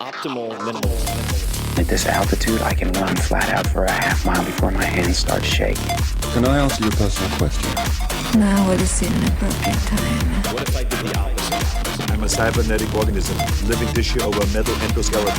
Optimal minimalism. At this altitude, I can run flat out for a half mile before my hands start shaking. Can I answer your personal question? Now would seem an appropriate time. What if I did the opposite? I'm a cybernetic organism, living tissue over a metal endoskeleton.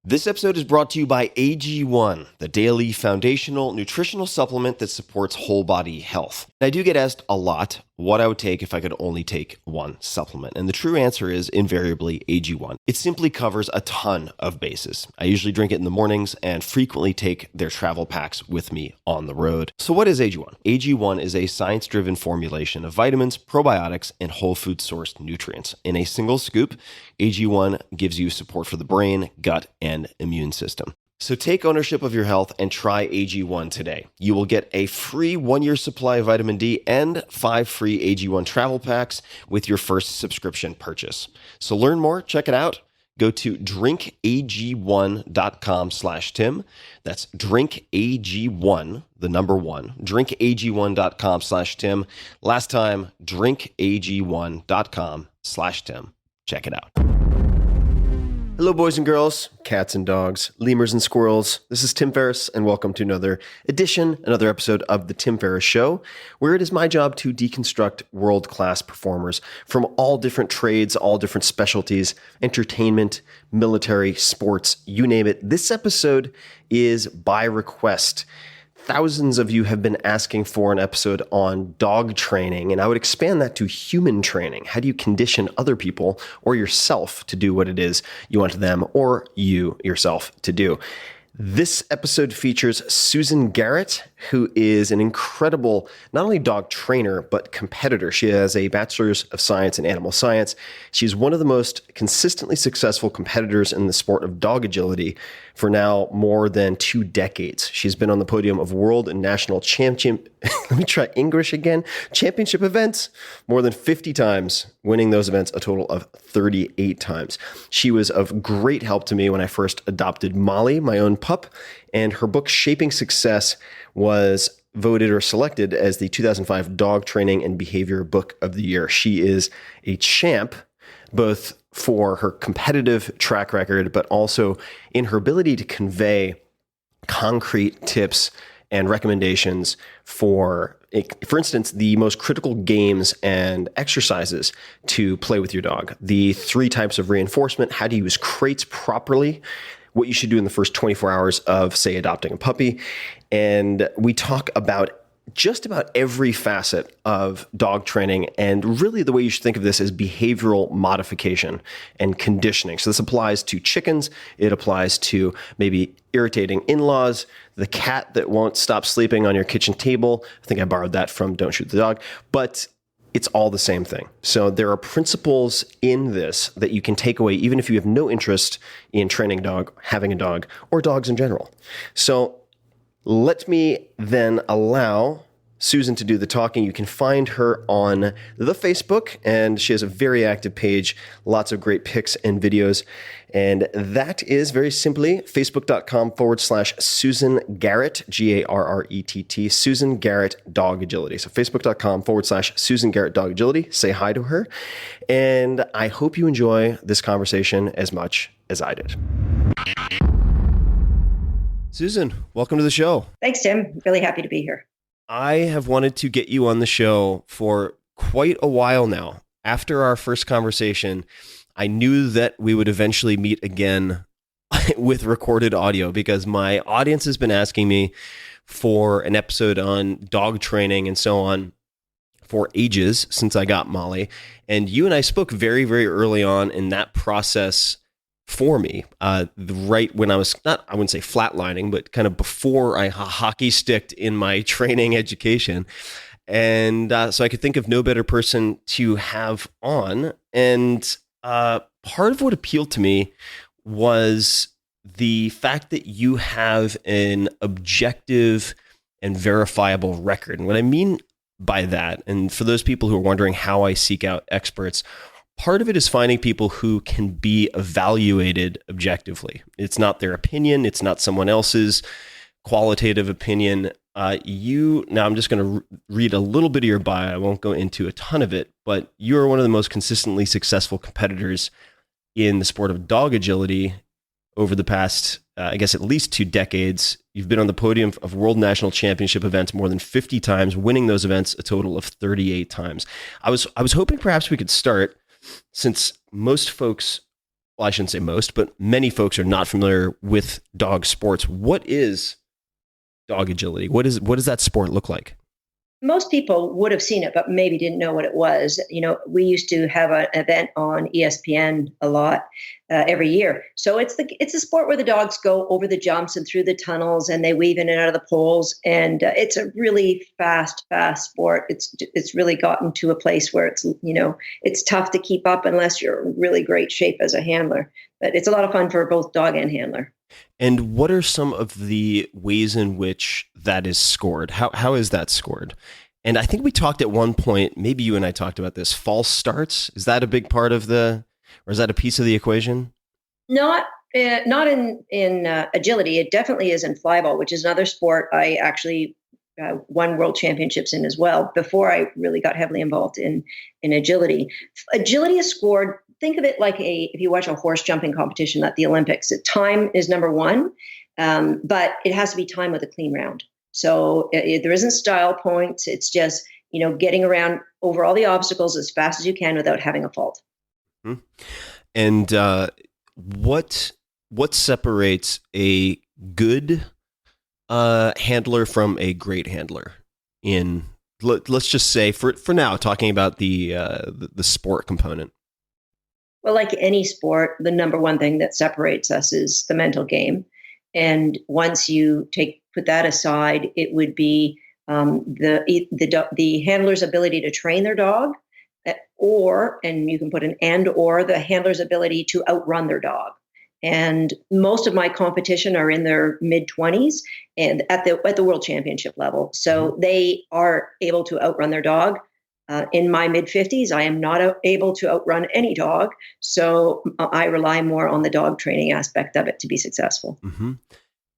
This episode is brought to you by AG1, the daily foundational nutritional supplement that supports whole body health. I do get asked a lot what I would take if I could only take one supplement. And the true answer is invariably AG1. It simply covers a ton of bases. I usually drink it in the mornings and frequently take their travel packs with me on the road. So what is AG1? AG1 is a science-driven formulation of vitamins, probiotics, and whole food sourced nutrients. In a single scoop, AG1 gives you support for the brain, gut, and immune system. So take ownership of your health and try AG1 today. You will get a free 1-year supply of vitamin D and 5 free AG1 travel packs with your first subscription purchase. So learn more, check it out. Go to drinkag1.com/Tim. That's drinkag1, the number 1, drinkag1.com/Tim. Last time, drinkag1.com/Tim. Check it out. Hello, boys and girls, cats and dogs, lemurs and squirrels. This is Tim Ferriss, and welcome to another episode of The Tim Ferriss Show, where it is my job to deconstruct world-class performers from all different trades, all different specialties, entertainment, military, sports, you name it. This episode is by request. Thousands of you have been asking for an episode on dog training, and I would expand that to human training. How do you condition other people or yourself to do what it is you want them or you yourself to do? This episode features Susan Garrett, who is an incredible, not only dog trainer, but competitor. She has a bachelor's of science in animal science. She's one of the most consistently successful competitors in the sport of dog agility for now more than 2 decades. She's been on the podium of world and national championship events more than 50 times, winning those events a total of 38 times. She was of great help to me when I first adopted Molly, my own pup, and her book, Shaping Success, was voted or selected as the 2005 Dog Training and Behavior Book of the Year. She is a champ, both for her competitive track record, but also in her ability to convey concrete tips and recommendations for instance, the most critical games and exercises to play with your dog. The 3 types of reinforcement, how to use crates properly, what you should do in the first 24 hours of, say, adopting a puppy. And we talk about just about every facet of dog training, and really the way you should think of this is behavioral modification and conditioning. So this applies to chickens, it applies to maybe irritating in-laws, the cat that won't stop sleeping on your kitchen table. I think I borrowed that from Don't Shoot the Dog, but it's all the same thing. So there are principles in this that you can take away even if you have no interest in training a dog, having a dog, or dogs in general. So let me then allow Susan to do the talking. You can find her on the Facebook, and she has a very active page, lots of great pics and videos. And that is very simply facebook.com/Susan Garrett, Garrett, Susan Garrett Dog Agility. So facebook.com/Susan Garrett Dog Agility. Say hi to her. And I hope you enjoy this conversation as much as I did. Susan, welcome to the show. Thanks, Tim. Really happy to be here. I have wanted to get you on the show for quite a while now. After our first conversation, I knew that we would eventually meet again with recorded audio because my audience has been asking me for an episode on dog training and so on for ages since I got Molly. And you and I spoke very, very early on in that process for me, right when I was not, I wouldn't say flatlining, but kind of before I hockey sticked in my training education. And so I could think of no better person to have on. And part of what appealed to me was the fact that you have an objective and verifiable record. And what I mean by that, and for those people who are wondering how I seek out experts, part of it is finding people who can be evaluated objectively. It's not their opinion. It's not someone else's qualitative opinion. Now I'm just going to read a little bit of your bio. I won't go into a ton of it, but you are one of the most consistently successful competitors in the sport of dog agility over the past, I guess, at least 2 decades. You've been on the podium of World National Championship events more than 50 times, winning those events a total of 38 times. I was hoping perhaps we could start, since most folks, well, I shouldn't say most, but many folks are not familiar with dog sports. What is dog agility? What does that sport look like? Most people would have seen it, but maybe didn't know what it was. We used to have an event on ESPN a lot every year. So it's a sport where the dogs go over the jumps and through the tunnels, and they weave in and out of the poles. And it's a really fast sport. It's really gotten to a place where it's tough to keep up unless you're in really great shape as a handler. But it's a lot of fun for both dog and handler. And what are some of the ways in which that is scored? How is that scored? And I think we talked at one point, maybe you and I talked about this, false starts. Is that a big part of or is that a piece of the equation? Not in agility. It definitely is in flyball, which is another sport I actually won world championships in as well before I really got heavily involved in agility. Agility is scored. Think of it like if you watch a horse jumping competition at the Olympics. Time is number one, but it has to be time with a clean round. So there isn't style points. It's just getting around over all the obstacles as fast as you can without having a fault. Mm-hmm. And what separates a good handler from a great handler let's just say for now, talking about the sport component? Well, like any sport, the number one thing that separates us is the mental game. And once you put that aside, it would be the handler's ability to train their dog, and you can put or the handler's ability to outrun their dog. And most of my competition are in their mid-20s and at the world championship level. So they are able to outrun their dog. In my mid-50s, I am not able to outrun any dog. So I rely more on the dog training aspect of it to be successful. Mm-hmm.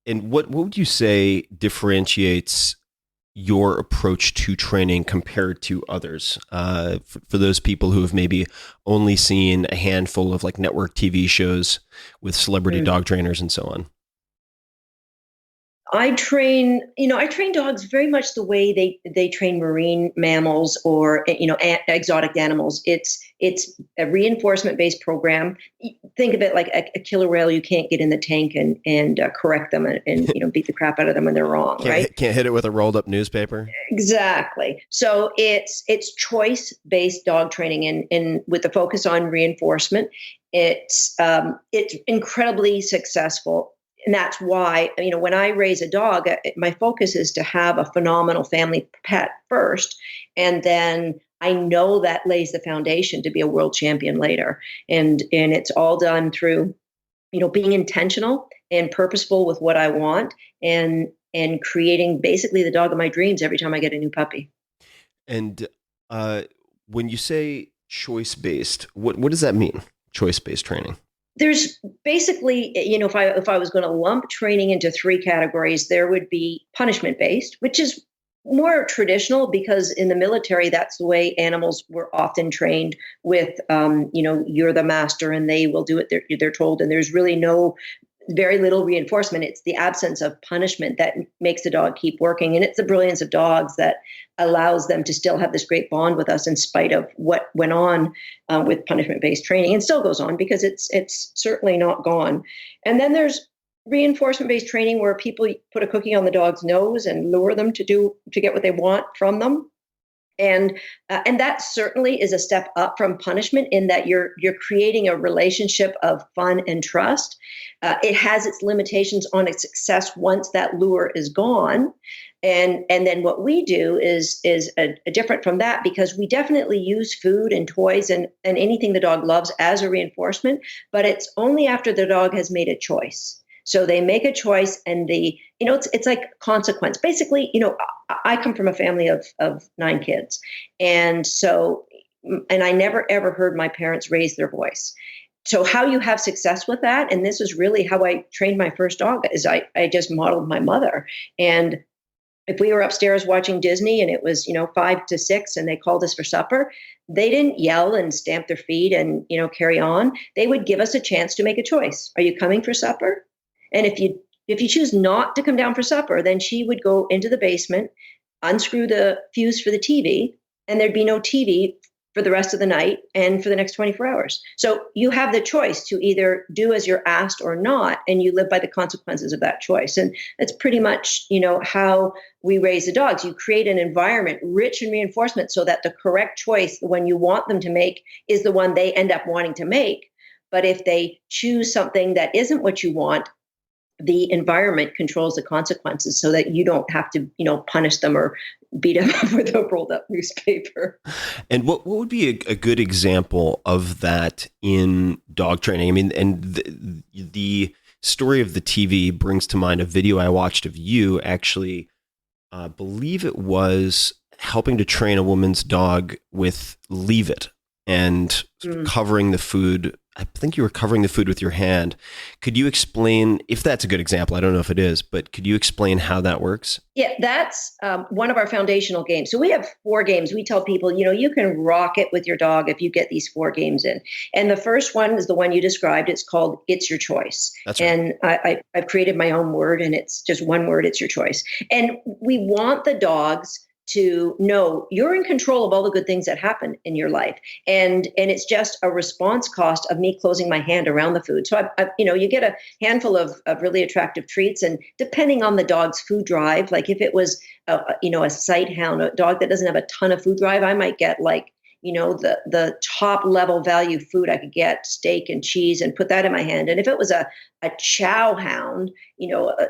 And what would you say differentiates your approach to training compared to others? For those people who have maybe only seen a handful of like network TV shows with celebrity dog trainers and so on. I train dogs very much the way they train marine mammals or exotic animals. It's a reinforcement-based program. Think of it like a killer whale. You can't get in the tank and correct them and beat the crap out of them when they're wrong, right? Can't hit it with a rolled up newspaper. Exactly. So it's choice-based dog training, and with the focus on reinforcement, it's incredibly successful. And that's why, when I raise a dog, my focus is to have a phenomenal family pet first. And then I know that lays the foundation to be a world champion later. And it's all done through, being intentional and purposeful with what I want and creating basically the dog of my dreams every time I get a new puppy. And when you say choice-based, what does that mean? Choice-based training? There's basically, if I was going to lump training into 3 categories, there would be punishment-based, which is more traditional because in the military, that's the way animals were often trained with, you're the master and they will do it. They're told, and there's really very little reinforcement. It's the absence of punishment that makes the dog keep working. And it's the brilliance of dogs that allows them to still have this great bond with us in spite of what went on with punishment-based training, and still goes on because it's certainly not gone. And then there's reinforcement-based training where people put a cookie on the dog's nose and lure them to get what they want from them. And that certainly is a step up from punishment in that you're creating a relationship of fun and trust. It has its limitations on its success once that lure is gone. And then what we do is different from that, because we definitely use food and toys and anything the dog loves as a reinforcement, but it's only after the dog has made a choice. So they make a choice and it's like consequence. Basically, I come from a family of 9 kids. And I never, ever heard my parents raise their voice. So how you have success with that, and this is really how I trained my first dog, is I just modeled my mother. And if we were upstairs watching Disney and it was, 5 to 6 and they called us for supper, they didn't yell and stamp their feet and, carry on. They would give us a chance to make a choice. Are you coming for supper? And if you choose not to come down for supper, then she would go into the basement, unscrew the fuse for the TV, and there'd be no TV for the rest of the night and for the next 24 hours. So you have the choice to either do as you're asked or not, and you live by the consequences of that choice. And that's pretty much, how we raise the dogs. You create an environment rich in reinforcement so that the correct choice, the one you want them to make, is the one they end up wanting to make. But if they choose something that isn't what you want, the environment controls the consequences so that you don't have to, punish them or beat them up with a rolled up newspaper. And what would be a good example of that in dog training? I mean, and the story of the TV brings to mind a video I watched of you actually, believe it was helping to train a woman's dog with Leave It and covering the food. I think you were covering the food with your hand. Could you explain, if that's a good example, I don't know if it is, but could you explain how that works? Yeah, that's one of our foundational games. So we have 4 games. We tell people, you can rock it with your dog if you get these 4 games in. And the first one is the one you described. It's called It's Your Choice. That's right. And I've created my own word, and it's just one word, it's your choice. And we want the dogs to know you're in control of all the good things that happen in your life. And it's just a response cost of me closing my hand around the food. So, you get a handful of really attractive treats. And depending on the dog's food drive, like if it was, a sight hound, a dog that doesn't have a ton of food drive, I might get the top level value food I could get, steak and cheese, and put that in my hand. And if it was a chow hound,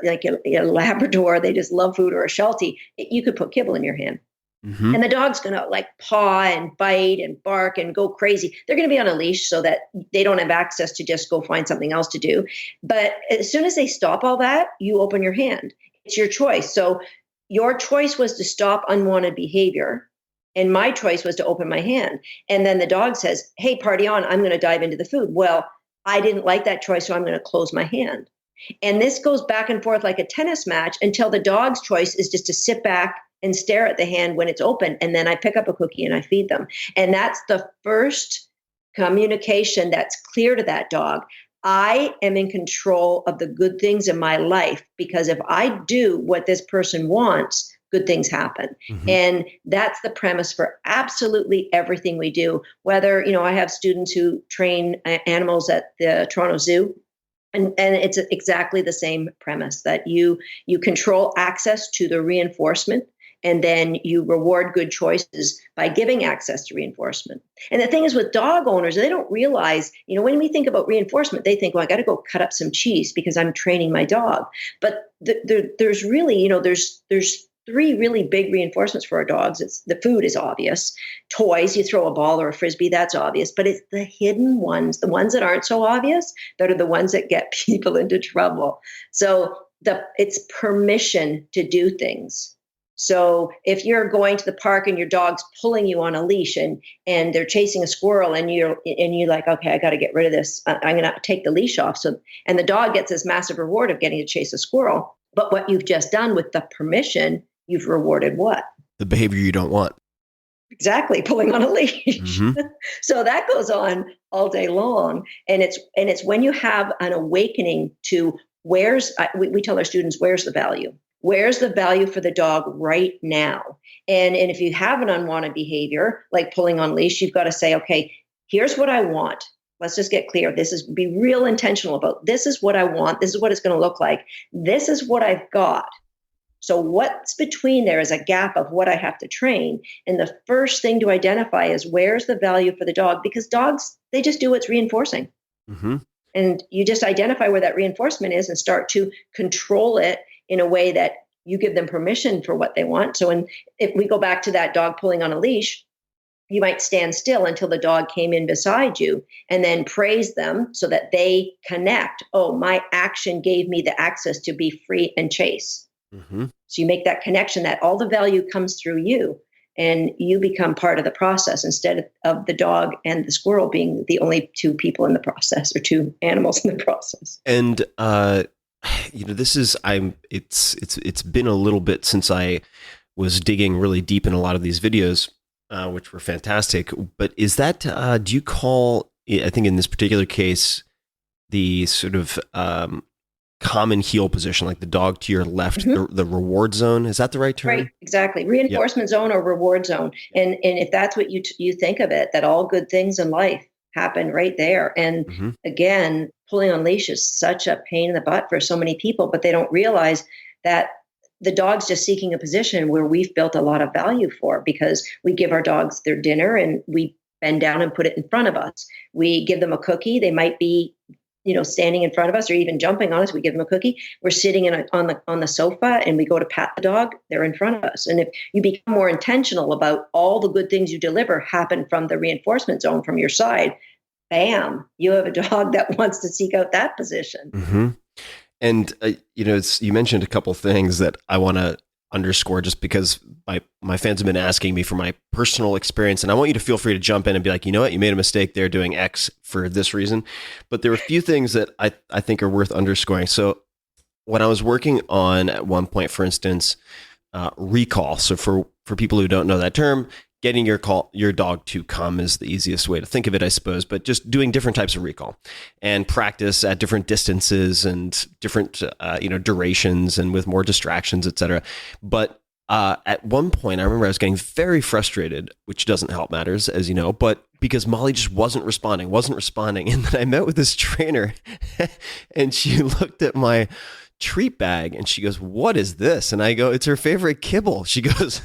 like a Labrador, they just love food, or a Sheltie, you could put kibble in your hand. Mm-hmm. And the dog's going to paw and bite and bark and go crazy. They're going to be on a leash so that they don't have access to just go find something else to do. But as soon as they stop all that, you open your hand. It's your choice. So your choice was to stop unwanted behavior. And my choice was to open my hand. And then the dog says, hey, party on, I'm going to dive into the food. Well, I didn't like that choice, so I'm going to close my hand. And this goes back and forth like a tennis match until the dog's choice is just to sit back and stare at the hand when it's open. And then I pick up a cookie and I feed them. And that's the first communication that's clear to that dog. I am in control of the good things in my life, because if I do what this person wants, good things happen. Mm-hmm. And that's the premise for absolutely everything we do. Whether, I have students who train animals at the Toronto Zoo, and it's exactly the same premise, that you control access to the reinforcement, and then you reward good choices by giving access to reinforcement. And the thing is, with dog owners, they don't realize, when we think about reinforcement, they think, well, I got to go cut up some cheese because I'm training my dog. But there's really, there's 3 really big reinforcements for our dogs. It's the food is obvious. Toys, you throw a ball or a frisbee, that's obvious. But it's the hidden ones, the ones that aren't so obvious, that are the ones that get people into trouble. So it's permission to do things. So if you're going to the park and your dog's pulling you on a leash and they're chasing a squirrel and you're like, okay, I got to get rid of this. I'm going to take the leash off. And the dog gets this massive reward of getting to chase a squirrel. But what you've just done with the permission, you've rewarded what? The behavior you don't want. Exactly, pulling on a leash. Mm-hmm. So that goes on all day long. And it's when you have an awakening to we tell our students, where's the value? Where's the value for the dog right now? And if you have an unwanted behavior, like pulling on a leash, you've got to say, okay, here's what I want. Let's just get clear. Be real intentional about, this is what I want. This is what it's going to look like. This is what I've got. So what's between there is a gap of what I have to train. And the first thing to identify is, where's the value for the dog? Because dogs, they just do what's reinforcing. Mm-hmm. And you just identify where that reinforcement is and start to control it in a way that you give them permission for what they want. So if we go back to that dog pulling on a leash, you might stand still until the dog came in beside you, and then praise them so that they connect. Oh, my action gave me the access to be free and chase. Mm-hmm. So you make that connection that all the value comes through you, and you become part of the process instead of the dog and the squirrel being the only 2 people in the process, or 2 animals in the process. And this is it's been a little bit since I was digging really deep in a lot of these videos, which were fantastic. But is that do you call? I think in this particular case, the sort of common heel position, like the dog to your left, the reward zone. Is that the right term? Right, exactly. Reinforcement zone or reward zone. And if that's what you think of it, that all good things in life happen right there. And again, pulling on leash is such a pain in the butt for so many people, but they don't realize that the dog's just seeking a position where we've built a lot of value for, because we give our dogs their dinner and we bend down and put it in front of us. We give them a cookie. They might be standing in front of us or even jumping on us. We give them a cookie. We're sitting on the sofa and we go to pat the dog. They're in front of us. And if you become more intentional about all the good things you deliver happen from the reinforcement zone from your side, bam, you have a dog that wants to seek out that position. And you mentioned a couple things that I want to underscore, just because my fans have been asking me for my personal experience, and I want you to feel free to jump in and be like, you know what, you made a mistake there doing X for this reason. But there are a few things that I think are worth underscoring. So when I was working on, at one point, for instance, recall. So for people who don't know that term, getting your dog to come is the easiest way to think of it, I suppose, but just doing different types of recall and practice at different distances and different, durations and with more distractions, et cetera. But at one point, I remember I was getting very frustrated, which doesn't help matters, as you know, but because Molly just wasn't responding. And then I met with this trainer and she looked at my treat bag and she goes, "What is this?" And I go, "It's her favorite kibble." She goes,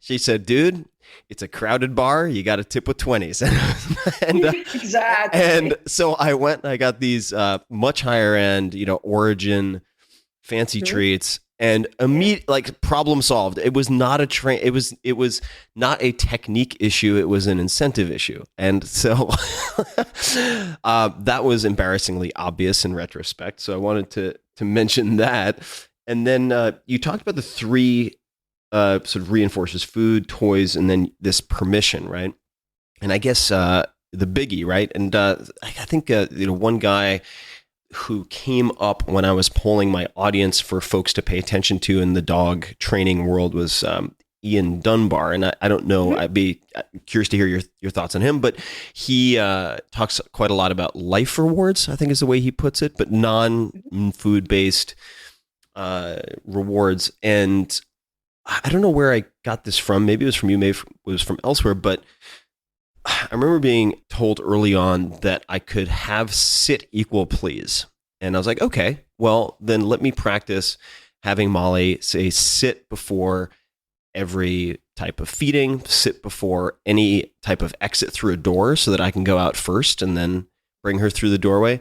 she said, "Dude, it's a crowded bar. You got to tip with 20s. and Exactly. And so I went and I got these much higher end, Origin fancy treats, and like problem solved. It was not a it was not a technique issue. It was an incentive issue. And so that was embarrassingly obvious in retrospect. So I wanted to mention that. And then you talked about the three sort of reinforces: food, toys, and then this permission, right? And I guess the biggie, right? And I think one guy who came up when I was polling my audience for folks to pay attention to in the dog training world was Ian Dunbar, and I don't know. I'd be curious to hear your thoughts on him, but he talks quite a lot about life rewards, I think is the way he puts it, but non-food based rewards. And I don't know where I got this from. Maybe it was from you, maybe it was from elsewhere, but I remember being told early on that I could have sit equal please. And I was like, okay, well, then let me practice having Molly say sit before every type of feeding, sit before any type of exit through a door so that I can go out first and then bring her through the doorway.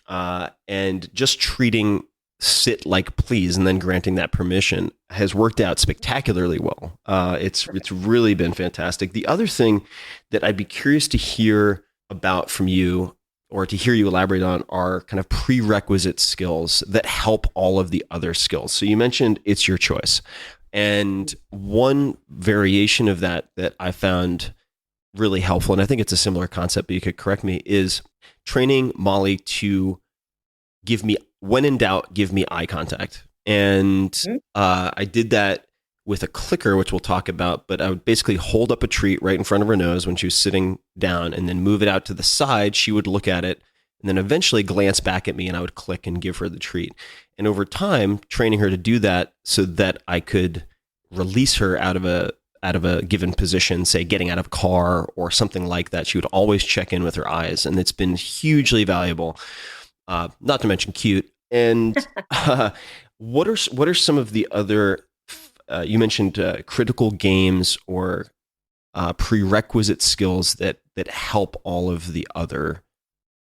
And just treating sit like please and then granting that permission has worked out spectacularly well. It's really been fantastic. The other thing that I'd be curious to hear about from you, or to hear you elaborate on, are kind of prerequisite skills that help all of the other skills. So you mentioned it's your choice. And one variation of that I found really helpful, and I think it's a similar concept, but you could correct me, is training Molly to give me, when in doubt, give me eye contact. And I did that with a clicker, which we'll talk about, but I would basically hold up a treat right in front of her nose when she was sitting down and then move it out to the side. She would look at it and then eventually glance back at me, and I would click and give her the treat. And over time, training her to do that so that I could release her out of a given position, say getting out of a car or something like that, she would always check in with her eyes. And it's been hugely valuable, not to mention cute. And what are some of the other, you mentioned critical games or prerequisite skills that help all of the other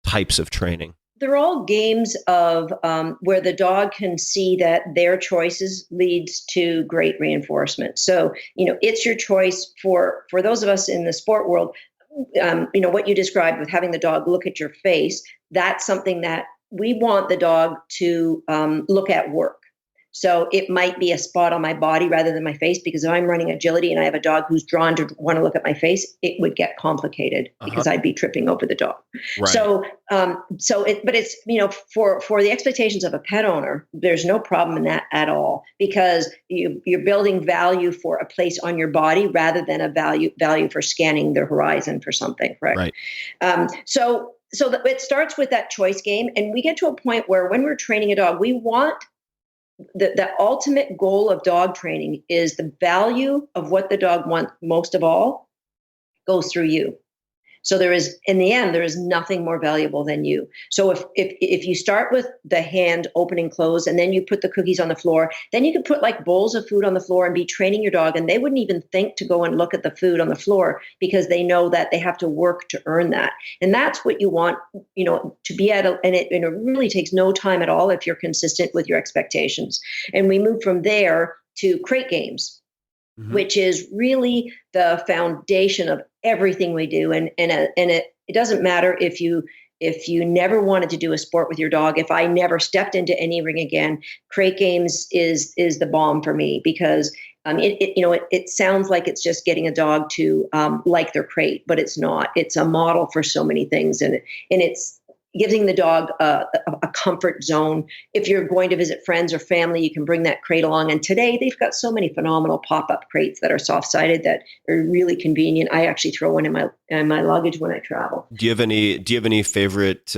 types of training? They're all games of where the dog can see that their choices leads to great reinforcement. So, it's your choice for those of us in the sport world. What you described with having the dog look at your face, that's something that we want the dog to look at work. So it might be a spot on my body rather than my face, because if I'm running agility and I have a dog who's drawn to want to look at my face, it would get complicated because I'd be tripping over the dog. Right. So, but it's, for the expectations of a pet owner, there's no problem in that at all, because you're building value for a place on your body rather than a value for scanning the horizon for something. Correct. Right. So it starts with that choice game, and we get to a point where when we're training a dog, we want the ultimate goal of dog training is the value of what the dog wants most of all goes through you. So in the end, there is nothing more valuable than you. So if you start with the hand open and close, and then you put the cookies on the floor, then you can put like bowls of food on the floor and be training your dog, and they wouldn't even think to go and look at the food on the floor because they know that they have to work to earn that. And that's what you want, to be at, and it really takes no time at all if you're consistent with your expectations. And we move from there to crate games, which is really the foundation of everything we do. And it doesn't matter if you never wanted to do a sport with your dog. If I never stepped into any ring again, crate games is the bomb for me, because it sounds like it's just getting a dog to like their crate, but it's not. It's a model for so many things, and it's giving the dog a comfort zone. If you're going to visit friends or family, you can bring that crate along. And today they've got so many phenomenal pop-up crates that are soft-sided that are really convenient. I actually throw one in my luggage when I travel. Do you have any favorite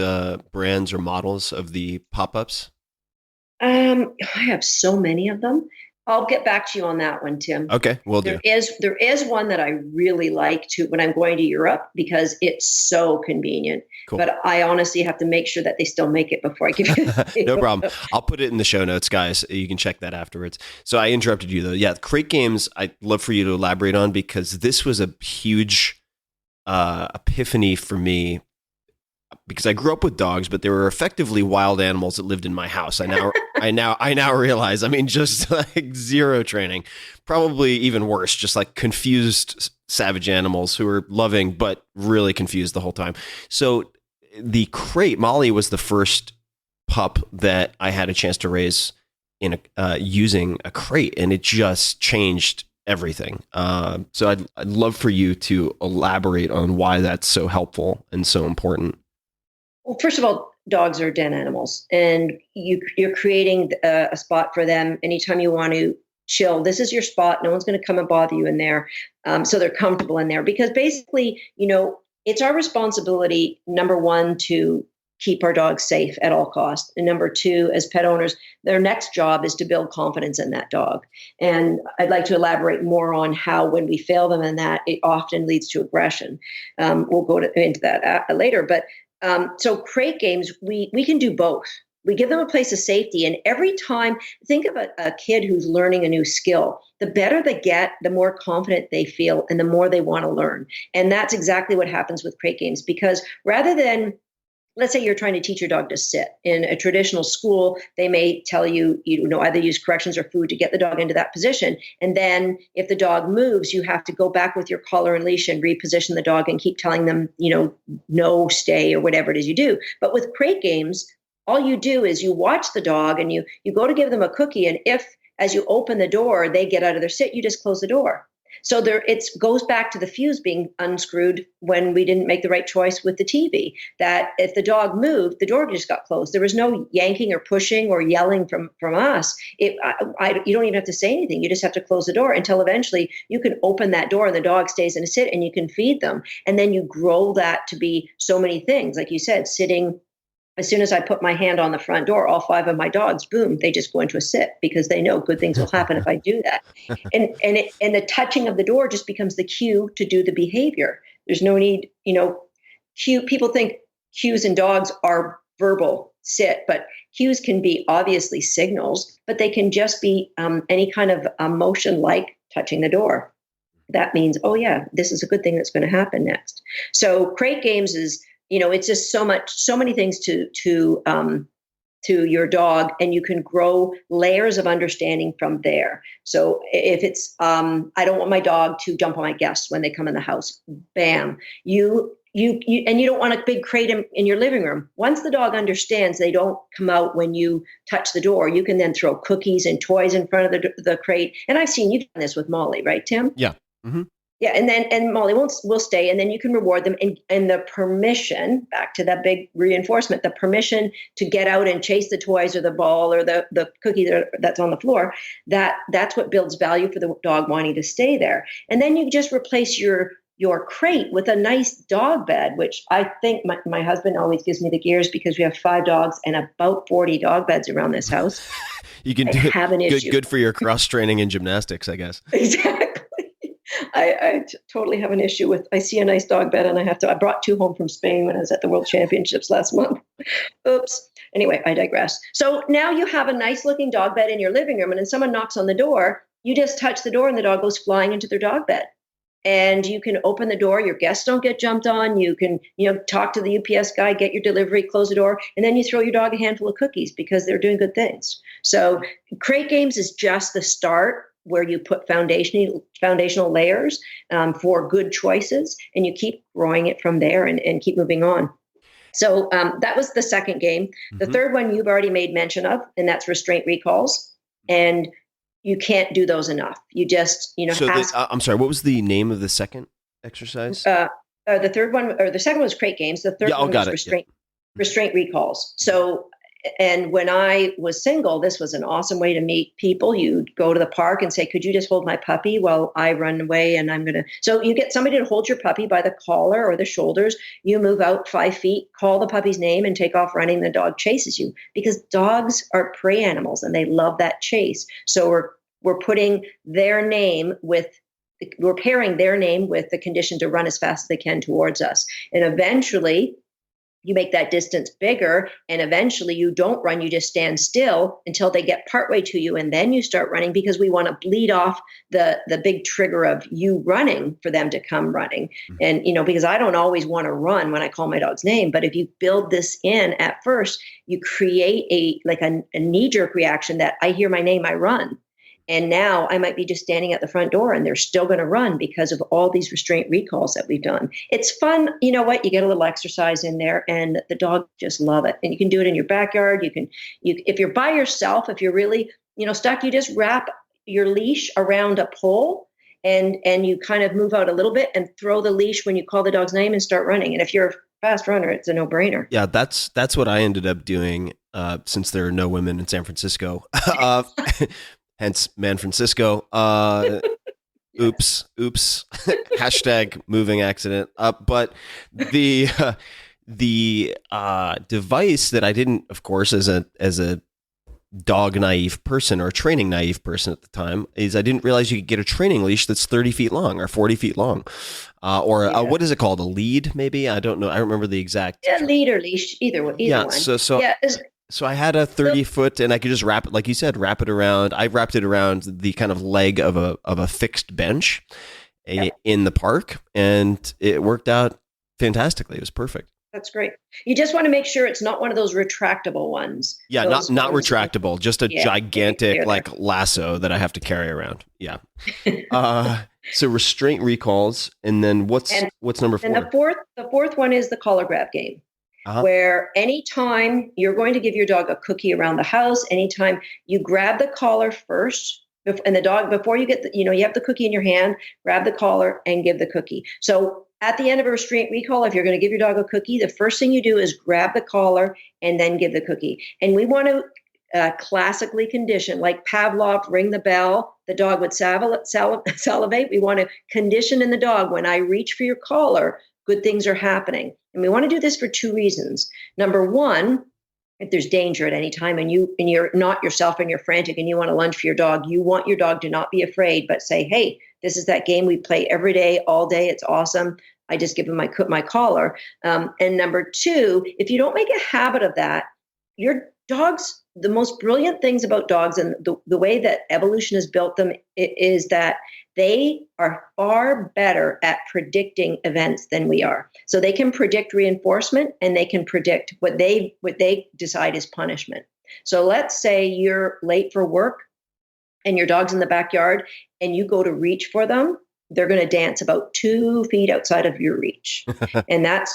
brands or models of the pop-ups? I have so many of them. I'll get back to you on that one, Tim. Okay, will do. There is one that I really like when I'm going to Europe, because it's so convenient. Cool. But I honestly have to make sure that they still make it before I give you. No problem. I'll put it in the show notes, guys. You can check that afterwards. So I interrupted you though. Yeah, crate games, I'd love for you to elaborate on, because this was a huge epiphany for me, because I grew up with dogs, but they were effectively wild animals that lived in my house. I now realize, just like zero training, probably even worse, just like confused savage animals who were loving, but really confused the whole time. So the crate, Molly was the first pup that I had a chance to raise in using a crate, and it just changed everything. So I'd love for you to elaborate on why that's so helpful and so important. Well, first of all, dogs are den animals, and you're creating a spot for them anytime you want to chill. This is your spot. No one's going to come and bother you in there. So they're comfortable in there, because basically, it's our responsibility, number one, to keep our dogs safe at all costs. And number two, as pet owners, their next job is to build confidence in that dog. And I'd like to elaborate more on how, when we fail them in that, it often leads to aggression. We'll go into that later. But so crate games, we can do both. We give them a place of safety. And every time, think of a kid who's learning a new skill. The better they get, the more confident they feel, and the more they want to learn. And that's exactly what happens with crate games, because rather than, let's say you're trying to teach your dog to sit in a traditional school, they may tell you, either use corrections or food to get the dog into that position. And then if the dog moves, you have to go back with your collar and leash and reposition the dog and keep telling them, no, stay, or whatever it is you do. But with crate games, all you do is you watch the dog, and you go to give them a cookie. And if, as you open the door, they get out of their sit, you just close the door. So it goes back to the fuse being unscrewed when we didn't make the right choice with the TV, that if the dog moved, the door just got closed. There was no yanking or pushing or yelling from us. You don't even have to say anything. You just have to close the door until eventually you can open that door and the dog stays in a sit and you can feed them. And then you grow that to be so many things. Like you said, sitting. As soon as I put my hand on the front door, all 5 of my dogs, boom, they just go into a sit, because they know good things will happen if I do that. And the touching of the door just becomes the cue to do the behavior. There's no need, people think cues in dogs are verbal, sit, but cues can be obviously signals, but they can just be any kind of motion, like touching the door. That means, oh yeah, this is a good thing that's going to happen next. So crate games is, it's just so many things to your dog, and you can grow layers of understanding from there. So if it's, I don't want my dog to jump on my guests when they come in the house, bam, you and you don't want a big crate in your living room. Once the dog understands they don't come out when you touch the door, you can then throw cookies and toys in front of the crate. And I've seen you done this with Molly, right, Tim? Yeah. Mm-hmm. Yeah, and Molly will stay, and then you can reward them, and the permission, back to that big reinforcement, the permission to get out and chase the toys or the ball or the cookie that's on the floor, that's what builds value for the dog wanting to stay there. And then you just replace your crate with a nice dog bed, which I think my husband always gives me the gears because we have 5 dogs and about 40 dog beds around this house. You can have an issue. Good for your cross training and gymnastics, I guess. Exactly. I totally have an issue with, I see a nice dog bed and I brought 2 home from Spain when I was at the World Championships last month. Oops. Anyway, I digress. So now you have a nice looking dog bed in your living room, and then someone knocks on the door, you just touch the door and the dog goes flying into their dog bed. And you can open the door, your guests don't get jumped on. You can, talk to the UPS guy, get your delivery, close the door, and then you throw your dog a handful of cookies because they're doing good things. So crate games is just the start, where you put foundational layers for good choices, and you keep growing it from there and keep moving on. So that was the second game. Mm-hmm. The third one you've already made mention of, and that's restraint recalls. And you can't do those enough. You just, So I'm sorry, what was the name of the second exercise? The third one, or the second one was crate games. The third one was restraint recalls. So, and when I was single, this was an awesome way to meet people. You'd go to the park and say, could you just hold my puppy while I run away? And so you get somebody to hold your puppy by the collar or the shoulders. You move out 5 feet, call the puppy's name, and take off running. The dog chases you, because dogs are prey animals and they love that chase. So we're putting their name we're pairing their name with the condition to run as fast as they can towards us. And eventually you make that distance bigger, and eventually you don't run, you just stand still until they get partway to you, and then you start running, because we want to bleed off the big trigger of you running for them to come running. And, because I don't always want to run when I call my dog's name, but if you build this in at first, you create a knee-jerk reaction that I hear my name, I run. And now I might be just standing at the front door and they're still going to run because of all these restraint recalls that we've done. It's fun. You know what? You get a little exercise in there and the dog just love it. And you can do it in your backyard. If you're by yourself, if you're really, stuck, you just wrap your leash around a pole and you kind of move out a little bit and throw the leash when you call the dog's name and start running. And if you're a fast runner, it's a no-brainer. Yeah, that's what I ended up doing since there are no women in San Francisco. Hence, Man Francisco. Oops. Hashtag moving accident. But the device that I didn't, of course, as a dog naive person or a training naive person at the time, is I didn't realize you could get a training leash that's 30 feet long or 40 feet long. What is it called? A lead, maybe? I don't know. I don't remember the exact. Yeah, lead or leash, either one. So I had a 30-foot, and I could just wrap it, like you said, wrap it around. I wrapped it around the kind of leg of a fixed bench in the park, and it worked out fantastically. It was perfect. That's great. You just want to make sure it's not one of those retractable ones. Yeah, not retractable, just a gigantic lasso that I have to carry around. Yeah. So restraint recalls, and then what's number 4? And the fourth one is the collar grab game. Where anytime you're going to give your dog a cookie around the house, anytime you grab the collar first, and the dog, before you get you have the cookie in your hand, grab the collar and give the cookie. So at the end of a restraint recall, if you're going to give your dog a cookie, the first thing you do is grab the collar and then give the cookie. And we want to classically condition, like Pavlov, ring the bell, the dog would salivate. We want to condition in the dog, when I reach for your collar, good things are happening. And we want to do this for 2 reasons. Number one, if there's danger at any time and you're not yourself and you're frantic and you want to lunge for your dog, you want your dog to not be afraid, but say, hey, this is that game we play every day, all day. It's awesome. I just give him my collar. And number 2, if you don't make a habit of that, your dogs, the most brilliant things about dogs and the way that evolution has built them is that they are far better at predicting events than we are. So they can predict reinforcement, and they can predict what they decide is punishment. So let's say you're late for work and your dog's in the backyard and you go to reach for them they're going to dance about 2 feet outside of your reach. and that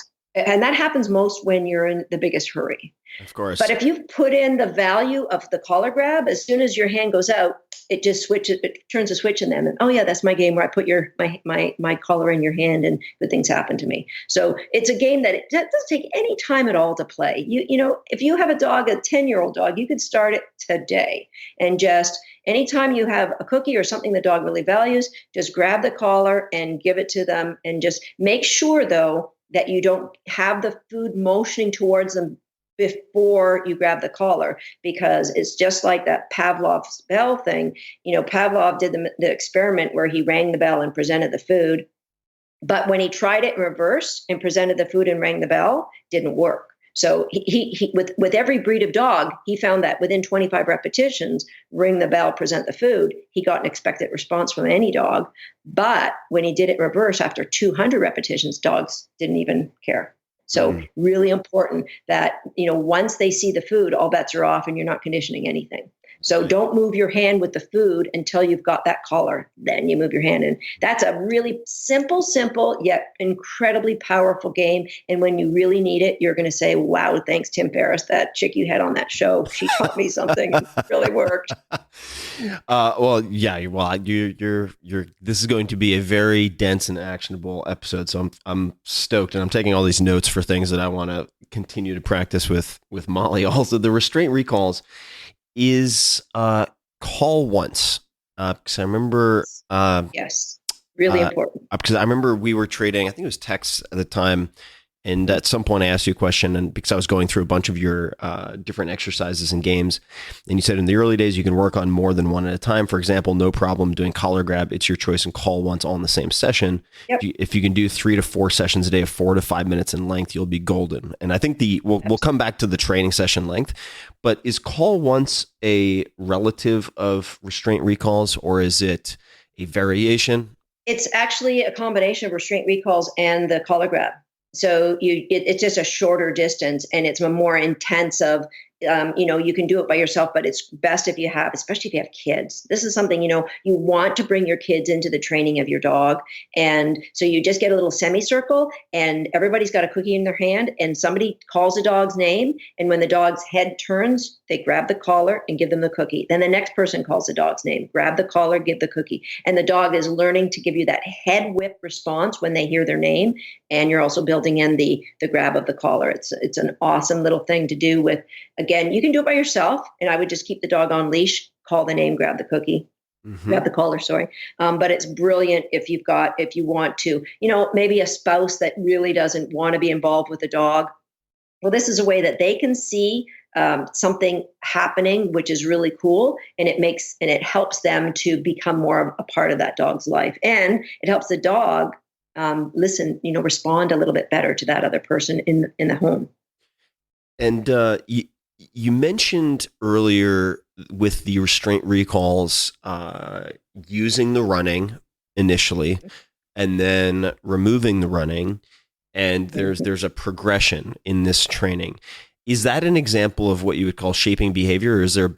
happens most when you're in the biggest hurry. Of course. But if you put in the value of the collar grab, as soon as your hand goes out, it just switches, it turns a switch in them. And oh yeah, that's my game where I put my collar in your hand and good things happen to me. So it's a game that it doesn't take any time at all to play. You know, if you have a dog, a 10-year-old dog, you could start it today. And just anytime you have a cookie or something the dog really values, just grab the collar and give it to them. And just make sure though, that you don't have the food motioning towards them before you grab the collar, because it's just like that Pavlov's bell thing. You know, Pavlov did the experiment where he rang the bell and presented the food. But when he tried it in reverse and presented the food and rang the bell, didn't work. So he with every breed of dog, he found that within 25 repetitions, ring the bell, present the food, he got an expected response from any dog. But when he did it in reverse after 200 repetitions, dogs didn't even care. So really important that, you know, once they see the food, all bets are off and you're not conditioning anything. So don't move your hand with the food until you've got that collar. Then you move your hand in. That's a really simple, yet incredibly powerful game. And when you really need it, you're going to say, wow, thanks, Tim Ferriss, that chick you had on that show. She taught me something. It really worked. Well, yeah. Well, you're. This is going to be a very dense and actionable episode. So I'm stoked, and I'm taking all these notes for things that I want to continue to practice with Molly. Also, the restraint recalls is call once. Because I remember. Yes, really important. Because I remember we were trading. I think it was texts at the time. And at some point I asked you a question, and because I was going through a bunch of your different exercises and games, and you said in the early days you can work on more than one at a time. For example, no problem doing collar grab. It's your choice, and call once all in the same session. Yep. If you can do 3 to 4 sessions a day of 4 to 5 minutes in length, you'll be golden. And I think we'll come back to the training session length, but is call once a relative of restraint recalls, or is it a variation? It's actually a combination of restraint recalls and the collar grab. So it's just a shorter distance, and it's a more intensive. You can do it by yourself, but it's best if you have, especially if you have kids. This is something, you want to bring your kids into the training of your dog. And so you just get a little semicircle, and everybody's got a cookie in their hand, and somebody calls a dog's name. And when the dog's head turns, they grab the collar and give them the cookie. Then the next person calls the dog's name, grab the collar, give the cookie. And the dog is learning to give you that head whip response when they hear their name. And you're also building in the grab of the collar. It's an awesome little thing to do with. Again, you can do it by yourself, and I would just keep the dog on leash, call the name, grab the cookie, grab the collar, sorry. But it's brilliant if you want to, maybe a spouse that really doesn't want to be involved with the dog. Well, this is a way that they can see something happening, which is really cool. And it helps them to become more of a part of that dog's life. And it helps the dog listen, respond a little bit better to that other person in the home. And you mentioned earlier with the restraint recalls, using the running initially and then removing the running. And there's a progression in this training. Is that an example of what you would call shaping behavior, or is there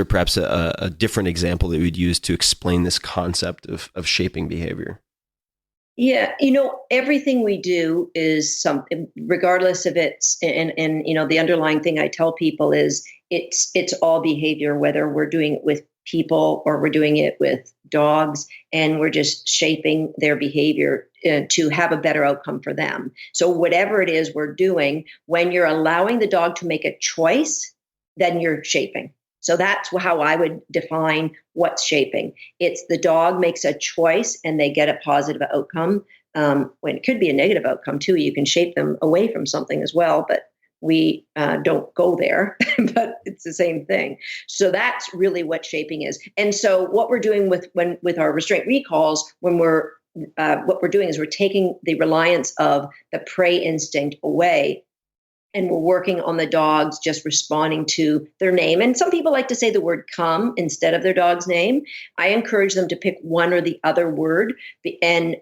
perhaps a different example that you would use to explain this concept of shaping behavior? Yeah, everything we do is something, regardless of it's, and the underlying thing I tell people is it's all behavior, whether we're doing it with people or we're doing it with dogs, and we're just shaping their behavior to have a better outcome for them. So whatever it is we're doing, when you're allowing the dog to make a choice, then you're shaping. So that's how I would define what's shaping. It's the dog makes a choice and they get a positive outcome. When it could be a negative outcome too, you can shape them away from something as well, but we don't go there, but it's the same thing. So that's really what shaping is. And so what we're doing with our restraint recalls, what we're doing is we're taking the reliance of the prey instinct away. And we're working on the dogs just responding to their name. And some people like to say the word come instead of their dog's name. I encourage them to pick one or the other word and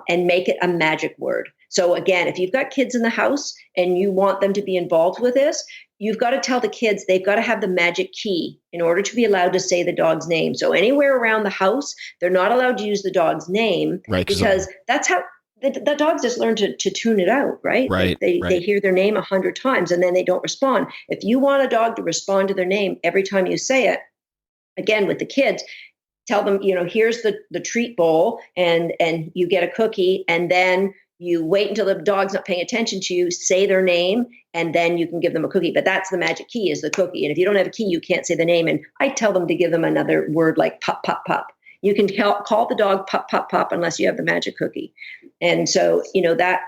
make it a magic word. So again, if you've got kids in the house and you want them to be involved with this, you've got to tell the kids they've got to have the magic key in order to be allowed to say the dog's name. So anywhere around the house, they're not allowed to use the dog's name, Right, because that's how the dogs just learn to tune it out, right? Right, They right. hear their name 100 times and then they don't respond. If you want a dog to respond to their name every time you say it, again, with the kids, tell them, here's the treat bowl, and you get a cookie, and then you wait until the dog's not paying attention to you, say their name, and then you can give them a cookie. But that's the magic key, is the cookie. And if you don't have a key, you can't say the name. And I tell them to give them another word like pop, pop, pop. You can call the dog pop, pop, pop unless you have the magic cookie. And so,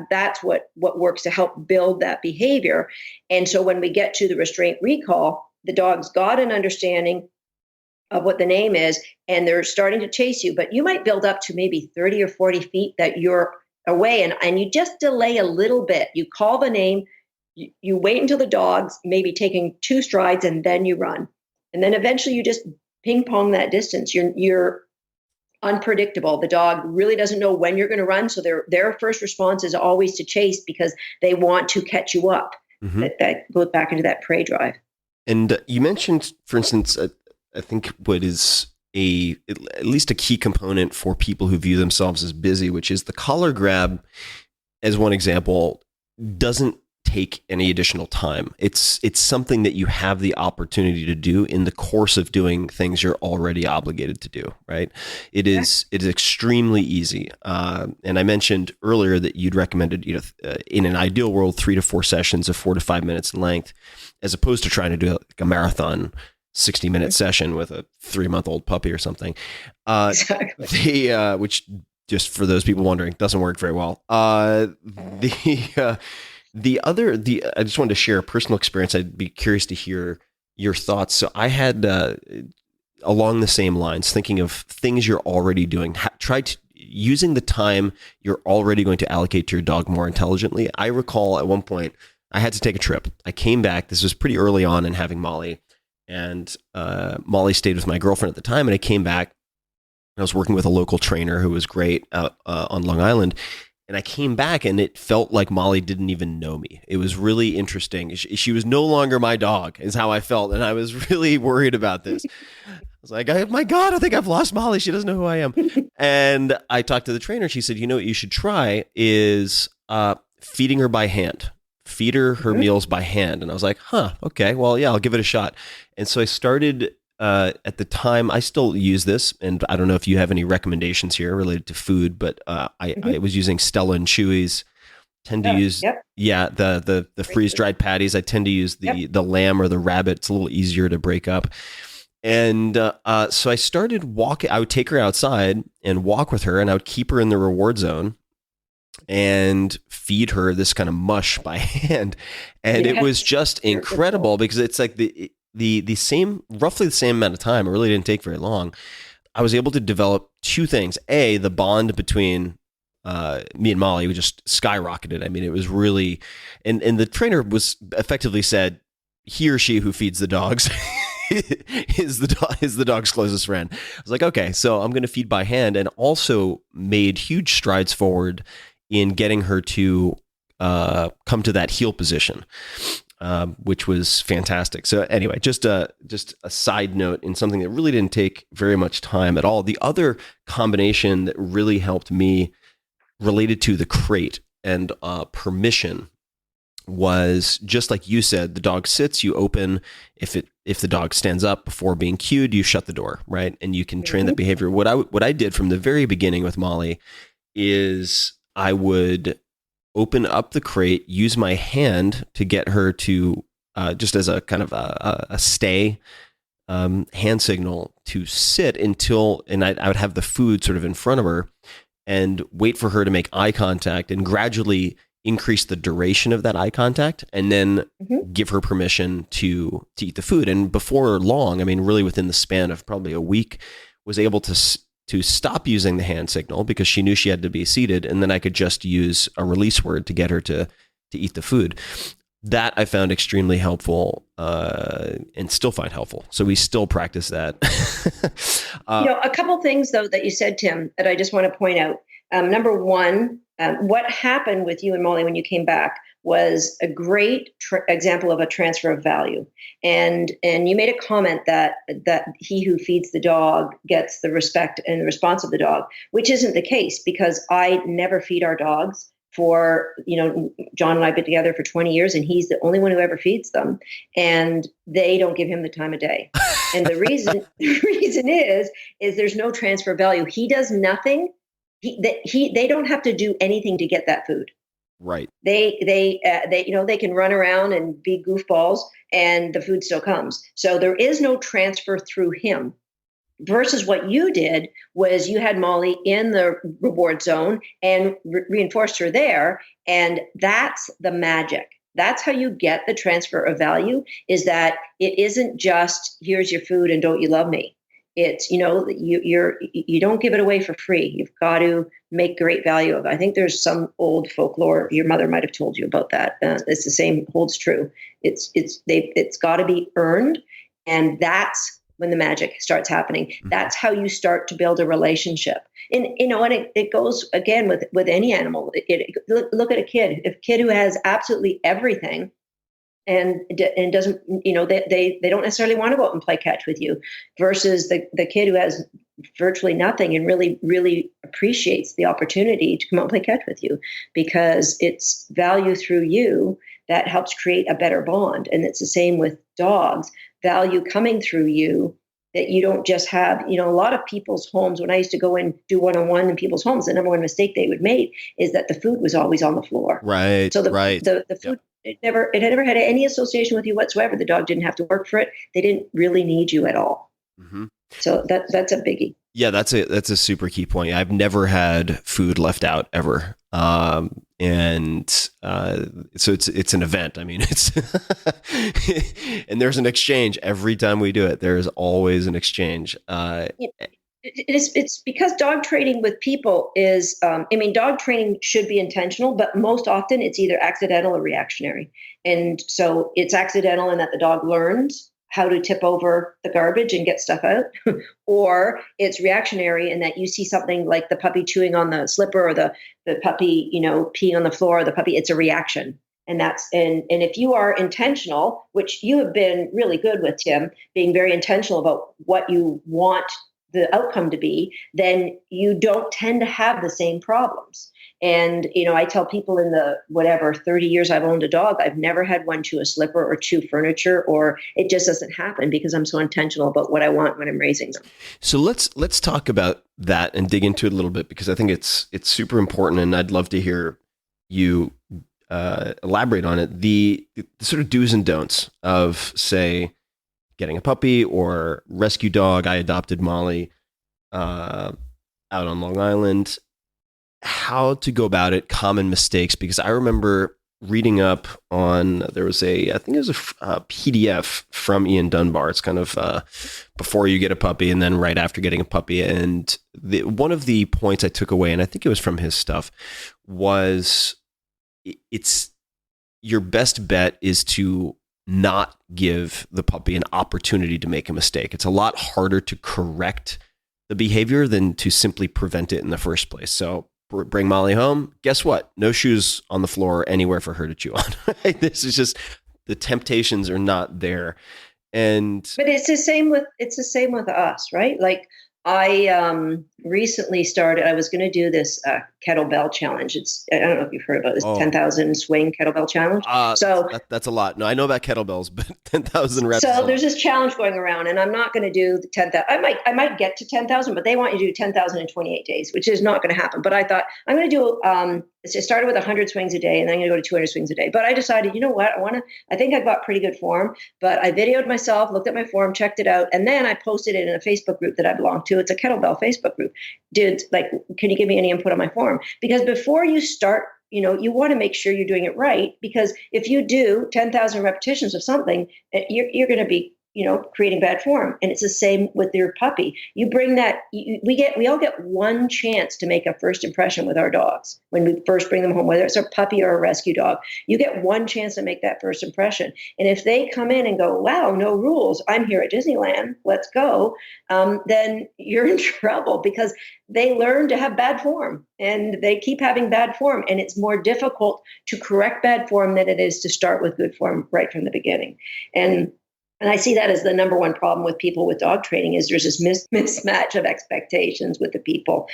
that's what works to help build that behavior. And so when we get to the restraint recall, the dog's got an understanding of what the name is, and they're starting to chase you. But you might build up to maybe 30 or 40 feet that you're away, and you just delay a little bit. You call the name, you wait until the dog's maybe taking 2 strides, and then you run. And then eventually you just ping pong that distance. You're unpredictable. The dog really doesn't know when you're going to run. So their first response is always to chase, because they want to catch you up. Mm-hmm. That goes back into that prey drive. And you mentioned, for instance, I think what is at least a key component for people who view themselves as busy, which is the collar grab, as one example, doesn't take any additional time. It's something that you have the opportunity to do in the course of doing things you're already obligated to do, right? It is extremely easy. And I mentioned earlier that you'd recommended, in an ideal world, 3 to 4 sessions of 4 to 5 minutes in length, as opposed to trying to do like a marathon 60-minute session with a 3-month-old puppy or something. Exactly. Which, just for those people wondering, doesn't work very well. I just wanted to share a personal experience. I'd be curious to hear your thoughts. So I had, along the same lines, thinking of things you're already doing. Try using the time you're already going to allocate to your dog more intelligently. I recall at one point I had to take a trip. I came back. This was pretty early on in having Molly, and Molly stayed with my girlfriend at the time. And I came back. I was working with a local trainer who was great out on Long Island. And I came back and it felt like Molly didn't even know me. It was really interesting. She was no longer my dog, is how I felt. And I was really worried about this. I was like, my God, I think I've lost Molly. She doesn't know who I am. And I talked to the trainer. She said, what you should try is feeding her by hand. Feed her meals by hand. And I was like, okay, well, yeah, I'll give it a shot. And so I started, at the time, I still use this, and I don't know if you have any recommendations here related to food, but I was using Stella and Chewy's. Tend to use, the freeze dried patties. I tend to use the lamb or the rabbit. It's a little easier to break up. And so I started walking. I would take her outside and walk with her, and I would keep her in the reward zone and feed her this kind of mush by hand. And it was just incredible, because it's like the same, roughly the same amount of time. It really didn't take very long. I was able to develop 2 things. A, the bond between me and Molly just skyrocketed. I mean, it was really, and the trainer was effectively said, he or she who feeds the dogs is the dog's closest friend. I was like, okay, so I'm going to feed by hand, and also made huge strides forward in getting her to come to that heel position, which was fantastic. So anyway, just a side note in something that really didn't take very much time at all. The other combination that really helped me related to the crate and permission was just like you said, the dog sits, you open. If the dog stands up before being cued, you shut the door, right? And you can train that behavior. What I did from the very beginning with Molly is I would open up the crate, use my hand to get her to just as a kind of a stay hand signal to sit until, and I would have the food sort of in front of her and wait for her to make eye contact, and gradually increase the duration of that eye contact, and then give her permission to eat the food. And before long, I mean, really within the span of probably a week, was able to stop using the hand signal because she knew she had to be seated. And then I could just use a release word to get her to eat the food. That I found extremely helpful, and still find helpful. So we still practice that. A couple things though that you said, Tim, that I just want to point out. Number one, What happened with you and Molly when you came back was a great example of a transfer of value. And you made a comment that he who feeds the dog gets the respect and the response of the dog, which isn't the case, because I never feed our dogs. For, John and I have been together for 20 years, and he's the only one who ever feeds them, and they don't give him the time of day. And the reason is there's no transfer value. He does nothing. They don't have to do anything to get that food. Right. They can run around and be goofballs, and the food still comes. So there is no transfer through him. Versus what you did was you had Molly in the reward zone and reinforced her there. And that's the magic. That's how you get the transfer of value, is that it isn't just, here's your food and don't you love me? It's, you don't give it away for free. You've got to make great value of it. I think there's some old folklore, your mother might have told you about that. It's the same, holds true. It's got to be earned. And that's when the magic starts happening. That's how you start to build a relationship. And it goes again with any animal. Look at a kid who has absolutely everything and doesn't, they don't necessarily want to go out and play catch with you, versus the kid who has virtually nothing and really, really appreciates the opportunity to come out and play catch with you, because it's value through you that helps create a better bond. And it's the same with dogs. Value coming through you, that you don't just have, a lot of people's homes, when I used to go and do one-on-one in people's homes, the number one mistake they would make is that the food was always on the floor. Right. So the Yep. food, it never had any association with you whatsoever. The dog didn't have to work for it. They didn't really need you at all. Mm-hmm. So that's a biggie. Yeah, that's a super key point. I've never had food left out ever. So it's an event. I mean, it's and there's an exchange every time we do it. There's always an exchange. It's because dog training with people is, dog training should be intentional, but most often it's either accidental or reactionary. And so it's accidental in that the dog learns how to tip over the garbage and get stuff out, or it's reactionary in that you see something like the puppy chewing on the slipper, or the puppy, peeing on the floor, or the puppy, it's a reaction. And if you are intentional, which you have been really good with, Tim, being very intentional about what you want the outcome to be, then you don't tend to have the same problems. And, I tell people in the 30 years I've owned a dog, I've never had one chew a slipper or chew furniture, or it just doesn't happen because I'm so intentional about what I want when I'm raising them. So let's talk about that and dig into it a little bit, because I think it's super important, and I'd love to hear you elaborate on it. The sort of do's and don'ts of, say, getting a puppy or rescue dog. I adopted Molly out on Long Island. How to go about it, common mistakes, because I remember reading up on, I think it was a PDF from Ian Dunbar. It's kind of before you get a puppy and then right after getting a puppy. And one of the points I took away, and I think it was from his stuff, was it's your best bet is to not give the puppy an opportunity to make a mistake. It's a lot harder to correct the behavior than to simply prevent it in the first place. So bring Molly home. Guess what? No shoes on the floor anywhere for her to chew on. This is just, the temptations are not there. But it's the same with us, right? Like, I recently started, I was going to do this kettlebell challenge. I don't know if you've heard about this 10,000 swing kettlebell challenge. That's a lot. No, I know about kettlebells, but 10,000 reps. So there's this challenge going around, and I'm not going to do the 10,000. I might get to 10,000, but they want you to do 10,000 in 28 days, which is not going to happen. But I thought I'm going to do, it started with 100 swings a day, and then I'm going to go to 200 swings a day. But I decided, you know what? I think I've got pretty good form, but I videoed myself, looked at my form, checked it out. And then I posted it in a Facebook group that I belong to. It's a kettlebell Facebook group. Dude, can you give me any input on my form? Because before you start, you want to make sure you're doing it right, because if you do 10,000 repetitions of something, you're going to be, creating bad form. And it's the same with your puppy. You bring that, we all get one chance to make a first impression with our dogs when we first bring them home, whether it's a puppy or a rescue dog. You get one chance to make that first impression. And if they come in and go, wow, no rules, I'm here at Disneyland, let's go, then you're in trouble, because they learn to have bad form and they keep having bad form. And it's more difficult to correct bad form than it is to start with good form right from the beginning. And I see that as the number one problem with people with dog training is there's this mismatch of expectations with the people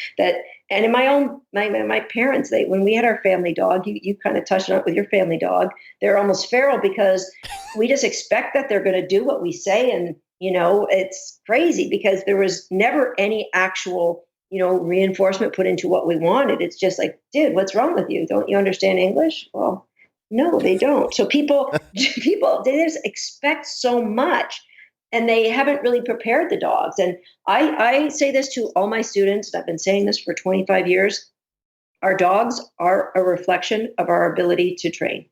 and in my parents, when we had our family dog, you kind of touched on it with your family dog, they're almost feral because we just expect that they're going to do what we say. And, it's crazy because there was never any actual, reinforcement put into what we wanted. It's just like, dude, what's wrong with you? Don't you understand English? Well, no, they don't. So people, they just expect so much and they haven't really prepared the dogs. And I say this to all my students, and I've been saying this for 25 years. Our dogs are a reflection of our ability to train.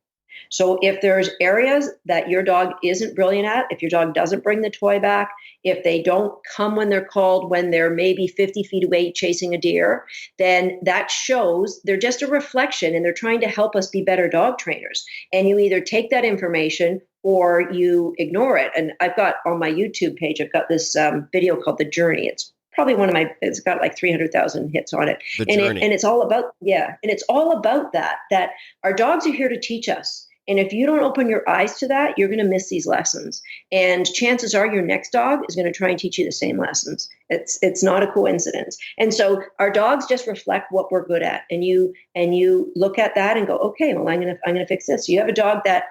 So if there's areas that your dog isn't brilliant at, if your dog doesn't bring the toy back, if they don't come when they're called, when they're maybe 50 feet away chasing a deer, then that shows they're just a reflection and they're trying to help us be better dog trainers. And you either take that information or you ignore it. And I've got on my YouTube page, I've got this video called The Journey. It's probably it's got like 300,000 hits on it. And it's all about, and it's all about that our dogs are here to teach us. And if you don't open your eyes to that, you're going to miss these lessons. And chances are your next dog is going to try and teach you the same lessons. It's not a coincidence. And so our dogs just reflect what we're good at. And you look at that and go, okay, well, I'm going to fix this. So you have a dog that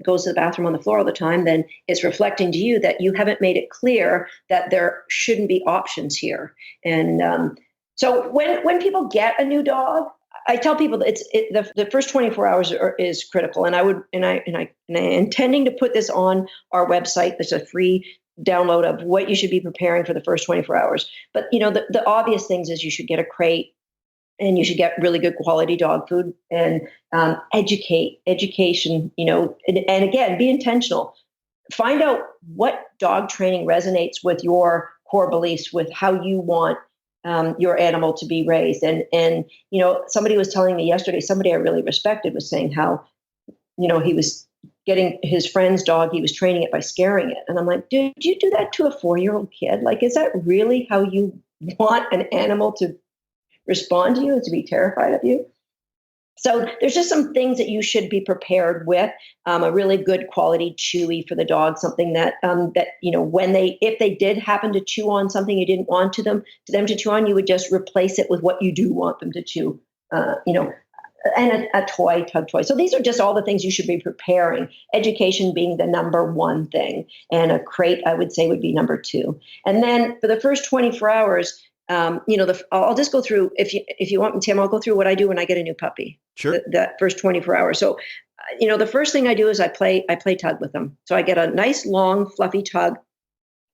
goes to the bathroom on the floor all the time, then it's reflecting to you that you haven't made it clear that there shouldn't be options here. And so when people get a new dog, I tell people that the first 24 hours is critical. And I'm intending to put this on our website. There's a free download of what you should be preparing for the first 24 hours. But the obvious things is you should get a crate. And you should get really good quality dog food and education, and again, be intentional. Find out what dog training resonates with your core beliefs, with how you want your animal to be raised. And somebody was telling me yesterday, somebody I really respected was saying how, he was getting his friend's dog, he was training it by scaring it. And I'm like, did you do that to a 4-year-old kid? Like, is that really how you want an animal to respond to you, to be terrified of you? So there's just some things that you should be prepared with. A really good quality chewy for the dog, something that if they did happen to chew on something you didn't want them to chew on, you would just replace it with what you do want them to chew. And a tug toy. So these are just all the things you should be preparing. Education being the number one thing, and a crate, I would say, would be number 2. And then for the first 24 hours. I'll just go through, if you want me, Tim, I'll go through what I do when I get a new puppy. Sure. That first 24 hours. So, the first thing I do is I play tug with them. So I get a nice, long, fluffy tug,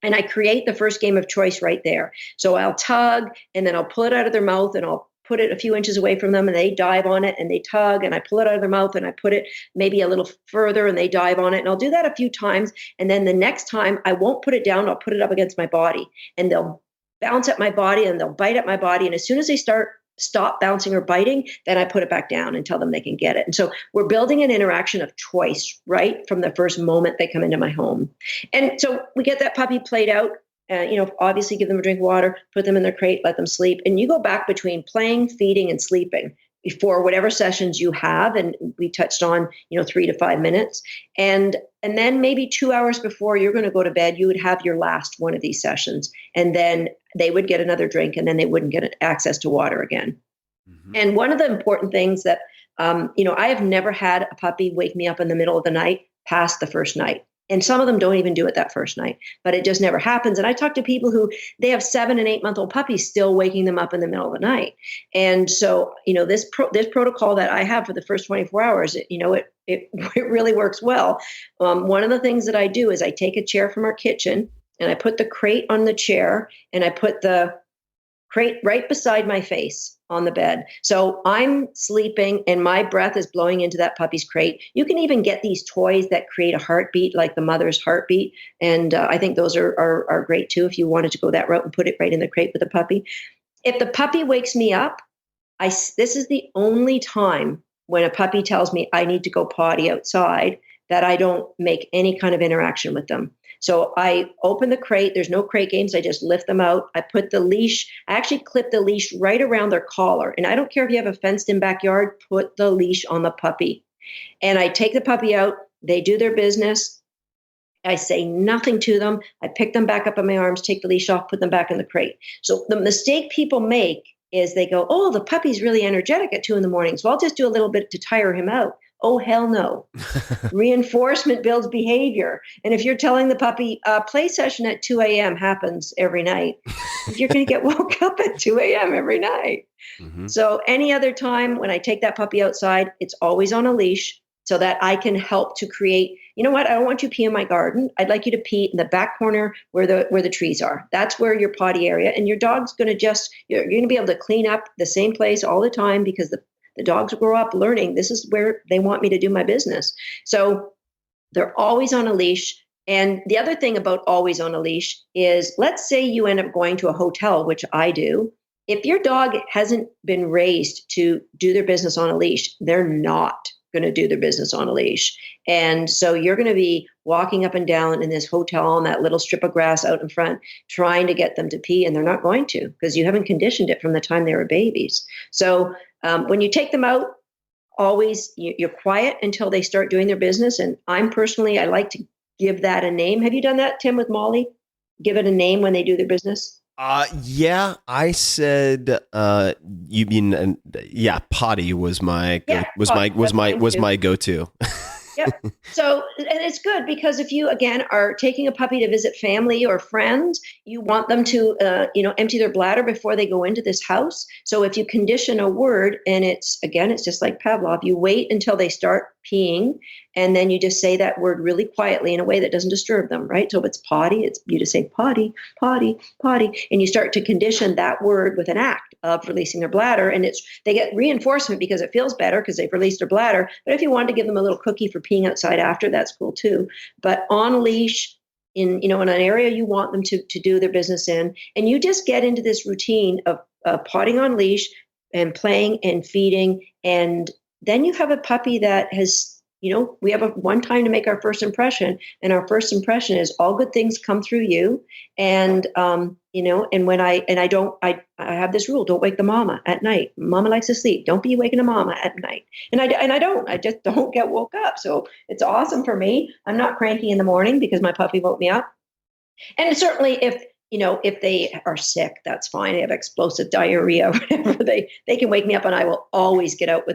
and I create the first game of choice right there. So I'll tug, and then I'll pull it out of their mouth, and I'll put it a few inches away from them, and they dive on it, and they tug, and I pull it out of their mouth, and I put it maybe a little further, and they dive on it. And I'll do that a few times. And then the next time I won't put it down, I'll put it up against my body, and they'll bounce at my body and they'll bite at my body. And as soon as they stop bouncing or biting, then I put it back down and tell them they can get it. And so we're building an interaction of choice right from the first moment they come into my home. And so we get that puppy played out, obviously give them a drink of water, put them in their crate, let them sleep. And you go back between playing, feeding, and sleeping for whatever sessions you have. And we touched on, 3 to 5 minutes. And then maybe 2 hours before you're going to go to bed, you would have your last one of these sessions. And then they would get another drink, and then they wouldn't get access to water again. Mm-hmm. And one of the important things that, I have never had a puppy wake me up in the middle of the night past the first night. And some of them don't even do it that first night, but it just never happens. And I talk to people who they have 7 and 8 month old puppies still waking them up in the middle of the night. And so, this protocol that I have for the first 24 hours, it really works well. One of the things that I do is I take a chair from our kitchen and I put the crate on the chair, and I put the crate right beside my face on the bed. So I'm sleeping and my breath is blowing into that puppy's crate. You can even get these toys that create a heartbeat, like the mother's heartbeat. And I think those are great too, if you wanted to go that route and put it right in the crate with the puppy. If the puppy wakes me up, this is the only time when a puppy tells me I need to go potty outside that I don't make any kind of interaction with them. So I open the crate. There's no crate games. I just lift them out. I put the leash. I actually clip the leash right around their collar. And I don't care if you have a fenced in backyard, put the leash on the puppy. And I take the puppy out. They do their business. I say nothing to them. I pick them back up in my arms, take the leash off, put them back in the crate. So the mistake people make is they go, oh, the puppy's really energetic at 2 a.m. So I'll just do a little bit to tire him out. Oh, hell no. Reinforcement builds behavior. And if you're telling the puppy, play session at 2 a.m. happens every night, you're going to get woke up at 2 a.m. every night. Mm-hmm. So any other time when I take that puppy outside, it's always on a leash so that I can help to create, you know what, I don't want you to pee in my garden. I'd like you to pee in the back corner where the trees are. That's where your potty area. And your dog's going to you're going to be able to clean up the same place all the time because the dogs grow up learning this is where they want me to do my business. So they're always on a leash. And the other thing about always on a leash is, let's say you end up going to a hotel, which I do. If your dog hasn't been raised to do their business on a leash, they're not going to do their business on a leash. And so you're going to be walking up and down in this hotel on that little strip of grass out in front, trying to get them to pee, and they're not going to because you haven't conditioned it from the time they were babies. So when you take them out, always you're quiet until they start doing their business. And I like to give that a name. Have you done that, Tim, with Molly? Give it a name when they do their business? Yeah, I said, you mean, potty was my go-to. Yep. So, and it's good because if you, again, are taking a puppy to visit family or friends, you want them to, empty their bladder before they go into this house. So if you condition a word and it's just like Pavlov, you wait until they start peeing and then you just say that word really quietly in a way that doesn't disturb them, right? So if it's potty, you just say potty, potty, potty, and you start to condition that word with an act of releasing their bladder. And they get reinforcement because it feels better because they've released their bladder. But if you want to give them a little cookie for peeing outside after, that's cool too. But on leash, in an area you want them to do their business in, and you just get into this routine of potting on leash and playing and feeding, and then you have a puppy that has, we have one time to make our first impression, and our first impression is all good things come through you. And, and when I have this rule, don't wake the mama at night. Mama likes to sleep. Don't be waking a mama at night. And I just don't get woke up. So it's awesome for me. I'm not cranky in the morning because my puppy woke me up. And certainly if they are sick, that's fine. They have explosive diarrhea, whatever. They can wake me up, and I will always get up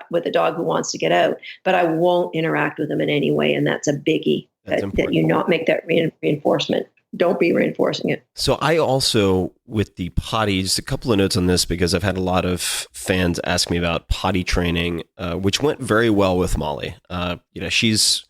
with a dog who wants to get out. But I won't interact with them in any way, and that's a biggie. That you not make that reinforcement. Don't be reinforcing it. So I also, with the potty, just a couple of notes on this because I've had a lot of fans ask me about potty training, which went very well with Molly. She's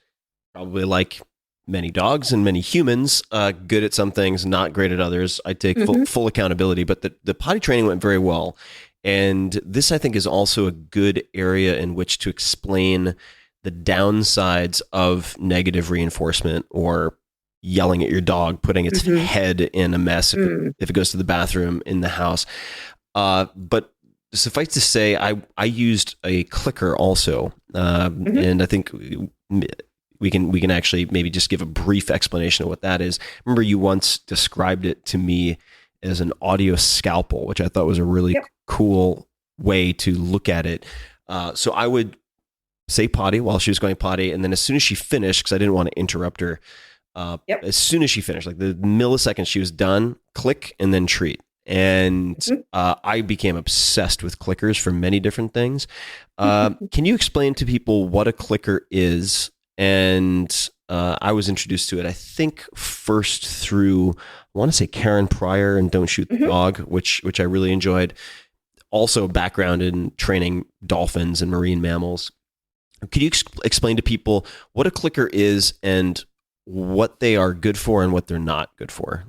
probably like many dogs and many humans, good at some things, not great at others. I take full accountability, but the potty training went very well. And this, I think, is also a good area in which to explain the downsides of negative reinforcement or yelling at your dog, putting its head in a mess if it goes to the bathroom in the house. But suffice to say, I used a clicker also. And I think we can actually maybe just give a brief explanation of what that is. Remember, you once described it to me as an audio scalpel, which I thought was a really cool way to look at it. So I would say potty while she was going potty, and then as soon as she finished, because I didn't want to interrupt her, as soon as she finished, like the millisecond she was done, click and then treat. And I became obsessed with clickers for many different things. Can you explain to people what a clicker is? And I was introduced to it, I think, first through, I want to say Karen Pryor and Don't Shoot the Dog, which I really enjoyed. Also background in training dolphins and marine mammals. Could you explain to people what a clicker is and what they are good for and what they're not good for?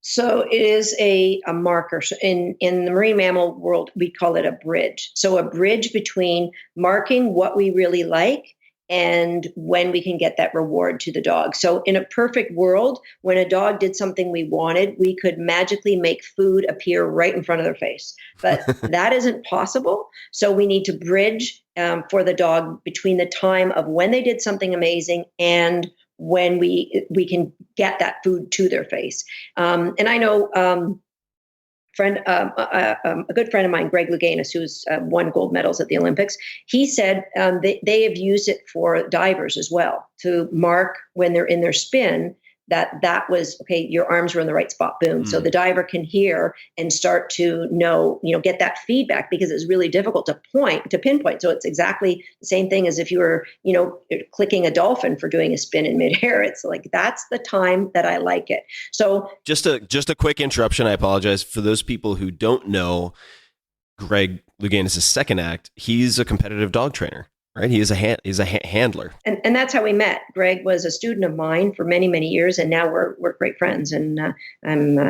So it is a marker. So in the marine mammal world, we call it a bridge. So a bridge between marking what we really like and when we can get that reward to the dog. So in a perfect world, when a dog did something we wanted, we could magically make food appear right in front of their face. But that isn't possible. So we need to bridge for the dog between the time of when they did something amazing and when we can get that food to their face. And I know a good friend of mine, Greg Louganis, who's won gold medals at the Olympics, he said they have used it for divers as well to mark when they're in their spin that was, okay, your arms were in the right spot, boom. So the diver can hear and start to know, get that feedback, because it's really difficult to pinpoint. So it's exactly the same thing as if you were, clicking a dolphin for doing a spin in midair. It's like, that's the time that I like it. So just a quick interruption. I apologize for those people who don't know Greg Louganis' second act. He's a competitive dog trainer. Right, he's a handler, and that's how we met. Greg was a student of mine for many, many years, and now we're great friends. And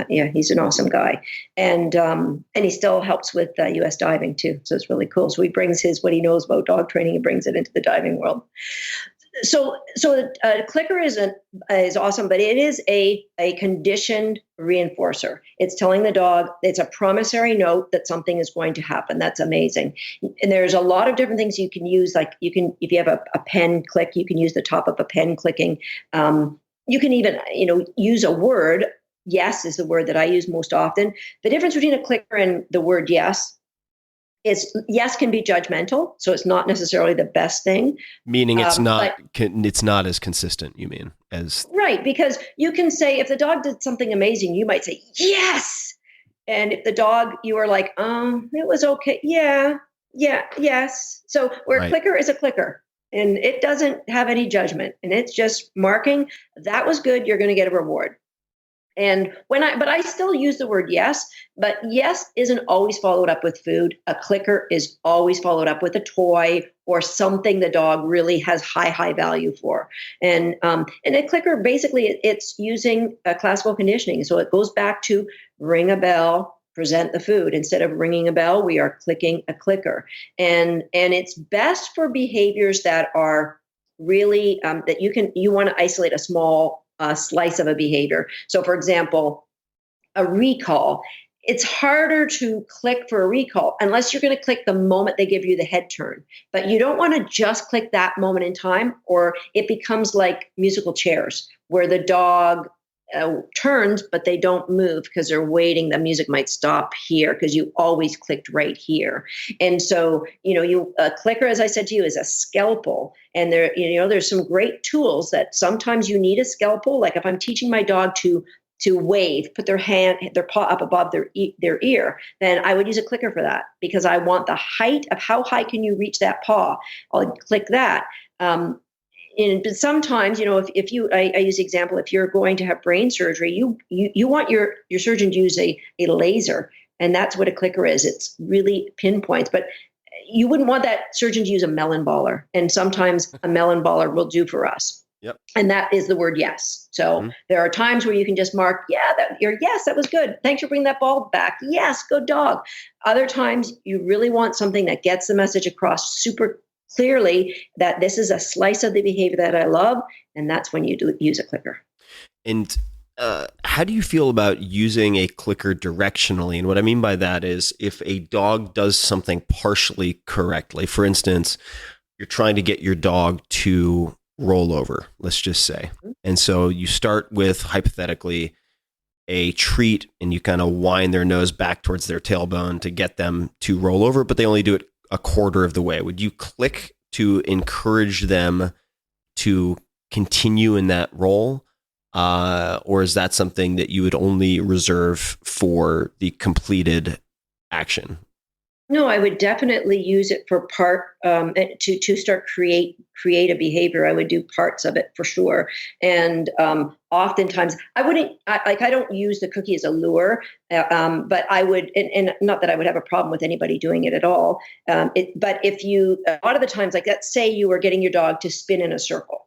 he's an awesome guy, and he still helps with U.S. diving too. So it's really cool. So he brings what he knows about dog training and brings it into the diving world. So a clicker is awesome, but it is a conditioned reinforcer. It's telling the dog, it's a promissory note that something is going to happen. That's amazing. And there's a lot of different things you can use. Like if you have a pen click, you can use the top of a pen clicking. You can even, use a word. Yes is the word that I use most often. The difference between a clicker and the word yes is yes can be judgmental, so it's not necessarily the best thing. Meaning it's not as consistent, you mean, as... Right, because you can say, if the dog did something amazing, you might say, yes! And if the dog, you are like, it was okay, yes. So where a clicker is a clicker, and it doesn't have any judgment, and it's just marking, that was good, you're going to get a reward. And but I still use the word yes, but yes isn't always followed up with food. A clicker is always followed up with a toy or something the dog really has high value for. And a clicker, basically, it's using classical conditioning. So it goes back to ring a bell, present the food. Instead of ringing a bell, we are clicking a clicker. And it's best for behaviors that are really that you want to isolate a small slice of a behavior. So, for example, a recall. It's harder to click for a recall unless you're going to click the moment they give you the head turn. But you don't want to just click that moment in time, or it becomes like musical chairs where the dog turns, but they don't move because they're waiting. The music might stop here because you always clicked right here. And so, a clicker, as I said to you, is a scalpel. And there's some great tools that sometimes you need a scalpel. Like if I'm teaching my dog to wave, put their paw up above their ear, then I would use a clicker for that, because I want the height of how high can you reach that paw. I'll click that. But sometimes, if you, I use the example, if you're going to have brain surgery, you want your surgeon to use a laser, and that's what a clicker is. It's really pinpoints, but you wouldn't want that surgeon to use a melon baller, and sometimes a melon baller will do for us. Yep. And that is the word yes. So there are times where you can just mark, that was good. Thanks for bringing that ball back. Yes, good dog. Other times you really want something that gets the message across super clearly that this is a slice of the behavior that I love, and that's when you use a clicker. And how do you feel about using a clicker directionally? And what I mean by that is if a dog does something partially correctly, for instance, you're trying to get your dog to roll over, let's just say. And so you start with, hypothetically, a treat, and you kind of wind their nose back towards their tailbone to get them to roll over, but they only do it a quarter of the way. Would you click to encourage them to continue in that role? Or is that something that you would only reserve for the completed action? No, I would definitely use it for to start create a behavior. I would do parts of it for sure. And oftentimes I don't use the cookie as a lure, but I would, and not that I would have a problem with anybody doing it at all. But if you, a lot of the times, like let's say you were getting your dog to spin in a circle.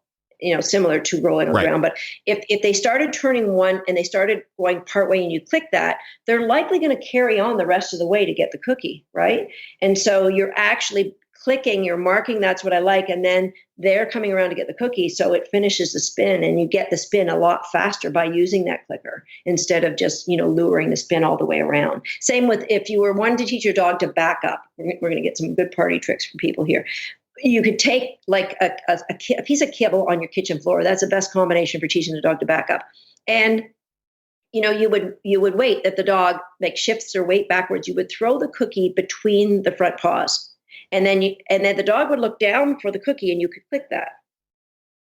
similar to rolling on the Right. ground. But if they started turning one and they started going partway and you click that, they're likely going to carry on the rest of the way to get the cookie, right? And so you're actually clicking, you're marking, that's what I like, and then they're coming around to get the cookie, so it finishes the spin, and you get the spin a lot faster by using that clicker instead of just luring the spin all the way around. Same with if you were wanting to teach your dog to back up. We're going to get some good party tricks from people here. You could take like a piece of kibble on your kitchen floor. That's the best combination for teaching the dog to back up. And you would wait that the dog shifts their weight backwards. You would throw the cookie between the front paws. And then the dog would look down for the cookie and you could click that.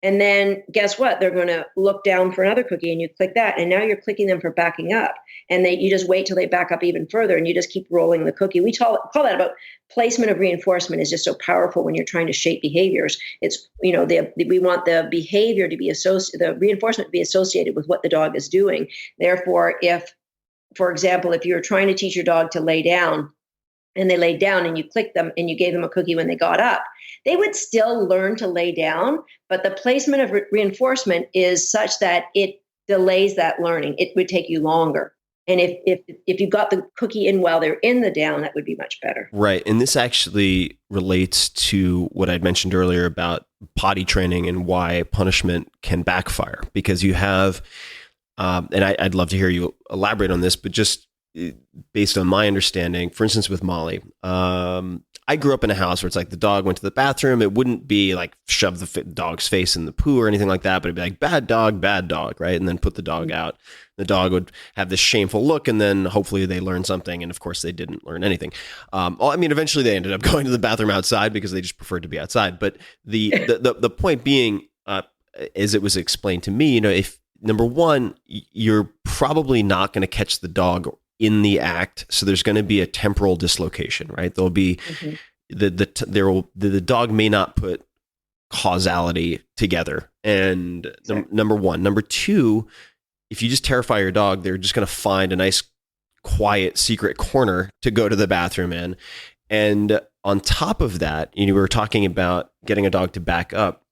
And then guess what? They're going to look down for another cookie and you click that. And now you're clicking them for backing up. And you just wait till they back up even further and you just keep rolling the cookie. We call that about placement of reinforcement is just so powerful when you're trying to shape behaviors. It's, we want the behavior to be the reinforcement to be associated with what the dog is doing. Therefore, for example, if you're trying to teach your dog to lay down, and they laid down and you clicked them and you gave them a cookie when they got up, they would still learn to lay down, but the placement of reinforcement is such that it delays that learning. It would take you longer. And if you got the cookie in while they're in the down, that would be much better. Right. And this actually relates to what I'd mentioned earlier about potty training and why punishment can backfire, because you have, and I'd love to hear you elaborate on this, but just based on my understanding, for instance, with Molly, I grew up in a house where it's like the dog went to the bathroom. It wouldn't be like shove the dog's face in the poo or anything like that, but it'd be like bad dog, right? And then put the dog out. The dog would have this shameful look, and then hopefully they learn something. And of course, they didn't learn anything. Eventually they ended up going to the bathroom outside because they just preferred to be outside. But the point being, as it was explained to me, if number one, you're probably not going to catch the dog in the act, so there's going to be a temporal dislocation, right? There'll be the dog may not put causality together, and number one. Number two, if you just terrify your dog, they're just going to find a nice, quiet, secret corner to go to the bathroom in. And on top of that, we were talking about getting a dog to back up.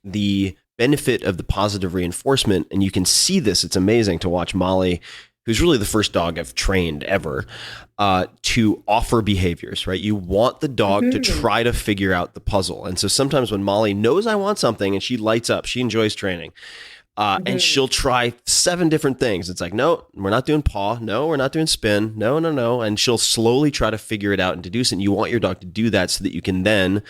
The benefit of the positive reinforcement, and you can see this. It's amazing to watch Molly, who's really the first dog I've trained ever, to offer behaviors, right? You want the dog to try to figure out the puzzle. And so sometimes when Molly knows I want something and she lights up, she enjoys training, and she'll try 7 different things. It's like, no, we're not doing paw. No, we're not doing spin. No. And she'll slowly try to figure it out and deduce it. And you want your dog to do that so that you can then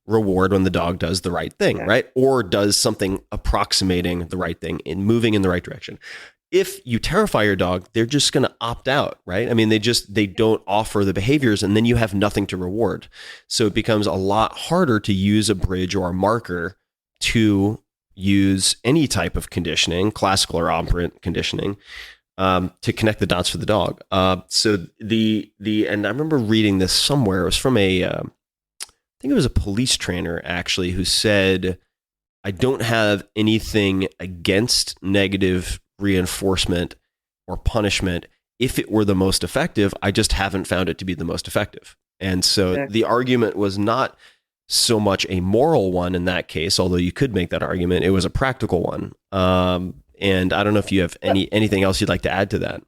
reward when the dog does the right thing, right? Or does something approximating the right thing and moving in the right direction. If you terrify your dog, they're just going to opt out, right? I mean, they don't offer the behaviors, and then you have nothing to reward. So it becomes a lot harder to use a bridge or a marker to use any type of conditioning, classical or operant conditioning, to connect the dots for the dog. So and I remember reading this somewhere. It was from I think it was a police trainer actually, who said, I don't have anything against negative reinforcement or punishment. If it were the most effective, I just haven't found it to be the most effective. And so the argument was not so much a moral one in that case, although you could make that argument. It was a practical one. And I don't know if you have anything else you'd like to add to that.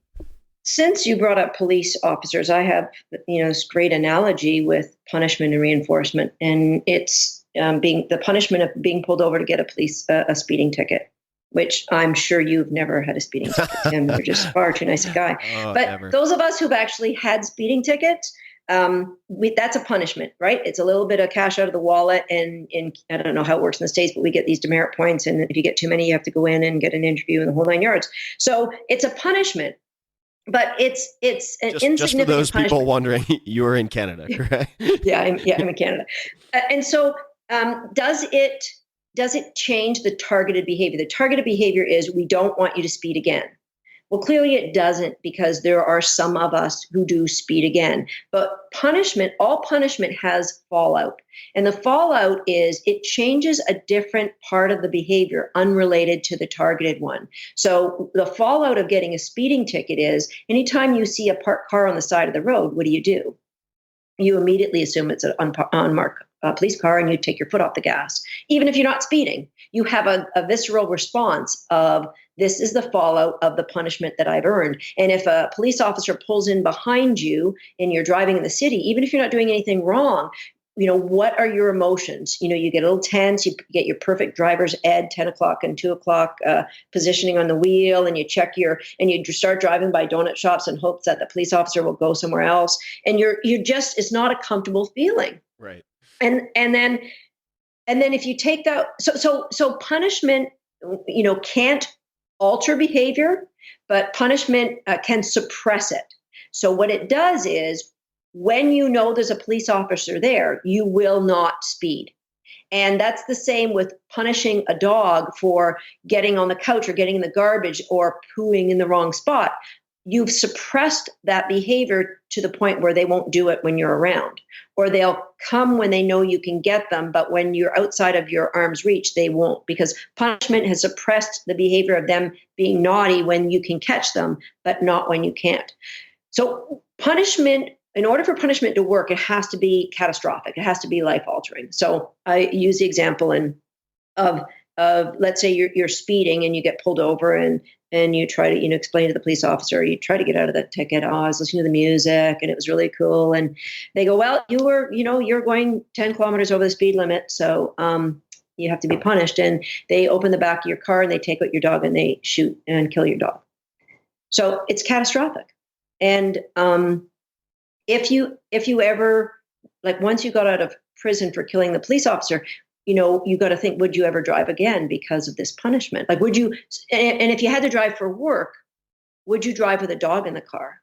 Since you brought up police officers, I have this great analogy with punishment and reinforcement, and it's being the punishment of being pulled over to get a speeding ticket, which I'm sure you've never had a speeding ticket, Tim. You're just far too nice a guy. But never. Those of us who've actually had speeding tickets, that's a punishment, right? It's a little bit of cash out of the wallet, and I don't know how it works in the States, but we get these demerit points, and if you get too many, you have to go in and get an interview and the whole 9 yards. So it's a punishment. But it's an insignificant just for those punishment. People wondering, you're in Canada, correct? I'm in Canada. And so does it change the targeted behavior? The targeted behavior is, we don't want you to speed again. Well, clearly it doesn't, because there are some of us who do speed again. But all punishment has fallout. And the fallout is it changes a different part of the behavior unrelated to the targeted one. So the fallout of getting a speeding ticket is, anytime you see a parked car on the side of the road, what do? You immediately assume it's an unmarked police car and you take your foot off the gas. Even if you're not speeding, you have a visceral response of, this is the fallout of the punishment that I've earned. And if a police officer pulls in behind you and you're driving in the city, even if you're not doing anything wrong, what are your emotions? You get a little tense, you get your perfect driver's ed, 10 o'clock and 2 o'clock positioning on the wheel, and you you start driving by donut shops in hopes that the police officer will go somewhere else. And it's not a comfortable feeling. Right. And then if you take that, so punishment, can't alter behavior, but punishment can suppress it. So what it does is, when there's a police officer there, you will not speed. And that's the same with punishing a dog for getting on the couch or getting in the garbage or pooing in the wrong spot. You've suppressed that behavior to the point where they won't do it when you're around, or they'll come when they know you can get them, but when you're outside of your arm's reach, they won't, because punishment has suppressed the behavior of them being naughty when you can catch them, but not when you can't. So punishment, in order for punishment to work, it has to be catastrophic. It has to be life-altering. So I use the example of let's say you're speeding and you get pulled over and you try to explain to the police officer, you try to get out of the ticket. Oh, I was listening to the music and it was really cool. And they go, well, you're going 10 kilometers over the speed limit, so you have to be punished. And they open the back of your car and they take out your dog and they shoot and kill your dog. So it's catastrophic. And if you ever, like, once you got out of prison for killing the police officer, you got to think, would you ever drive again because of this punishment? Like, would you, and if you had to drive for work, would you drive with a dog in the car?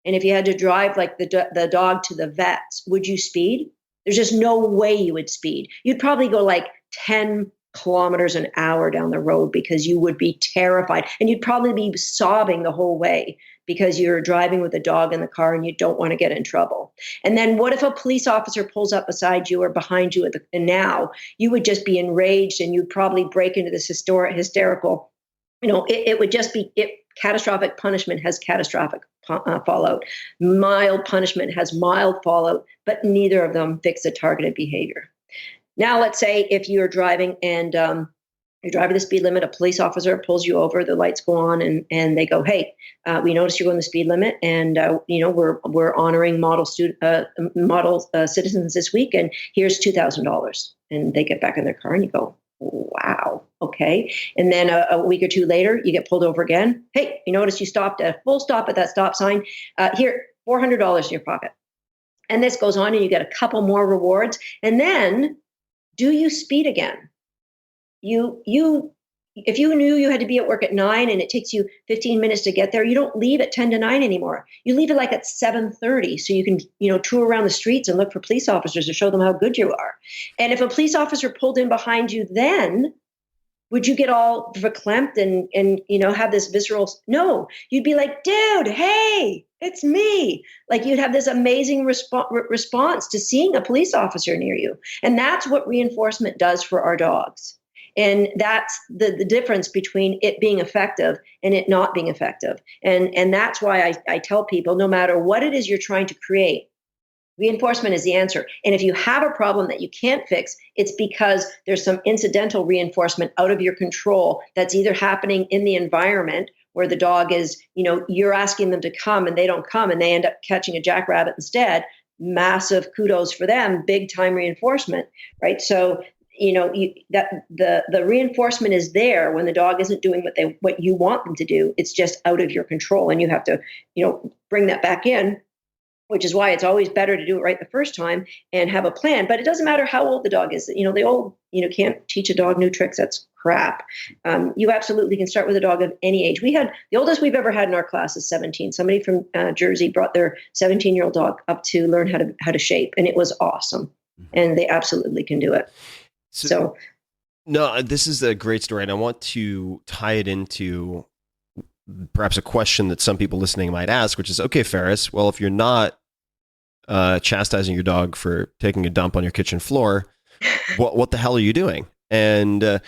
And if you had to drive like the dog to the vets, would you speed? There's just no way you would speed. You'd probably go like 10 kilometers an hour down the road because you would be terrified, and you'd probably be sobbing the whole way because you're driving with a dog in the car and you don't want to get in trouble. And then what if a police officer pulls up beside you or behind you and now you would just be enraged and you'd probably break into this hysterical, it would just be catastrophic punishment has catastrophic fallout. Mild punishment has mild fallout, but neither of them fix the targeted behavior. Now, let's say if you're driving and you're driving the speed limit, a police officer pulls you over, the lights go on and they go, hey, we noticed you're going the speed limit, and we're honoring model citizens this week, and here's $2,000. And they get back in their car and you go, wow, okay. And then a week or two later, you get pulled over again. Hey, you notice you stopped at a full stop at that stop sign. Here, $400 in your pocket. And this goes on and you get a couple more rewards. And then, do you speed again? If you knew you had to be at work at 9 and it takes you 15 minutes to get there, you don't leave at 10 to 9 anymore. You leave it like at 7:30 so you can, tour around the streets and look for police officers to show them how good you are. And if a police officer pulled in behind you, then would you get all verklempt and have this visceral? No, you'd be like, dude, hey, it's me. Like, you'd have this amazing response to seeing a police officer near you. And that's what reinforcement does for our dogs. And that's the difference between it being effective and it not being effective. And that's why I tell people, no matter what it is you're trying to create, reinforcement is the answer. And if you have a problem that you can't fix, it's because there's some incidental reinforcement out of your control that's either happening in the environment where the dog is, you're asking them to come and they don't come and they end up catching a jackrabbit instead. Massive kudos for them, big time reinforcement, right? So the reinforcement is there when the dog isn't doing what you want them to do. It's just out of your control, and you have to, bring that back in, which is why it's always better to do it right the first time and have a plan. But it doesn't matter how old the dog is. The old, can't teach a dog new tricks. That's crap. You absolutely can start with a dog of any age. We had the oldest we've ever had in our class is 17. Somebody from Jersey brought their 17-year-old dog up to learn how to shape, and it was awesome. And they absolutely can do it. So no, this is a great story, and I want to tie it into perhaps a question that some people listening might ask, which is, okay, Ferris, well, if you're not chastising your dog for taking a dump on your kitchen floor, what the hell are you doing? And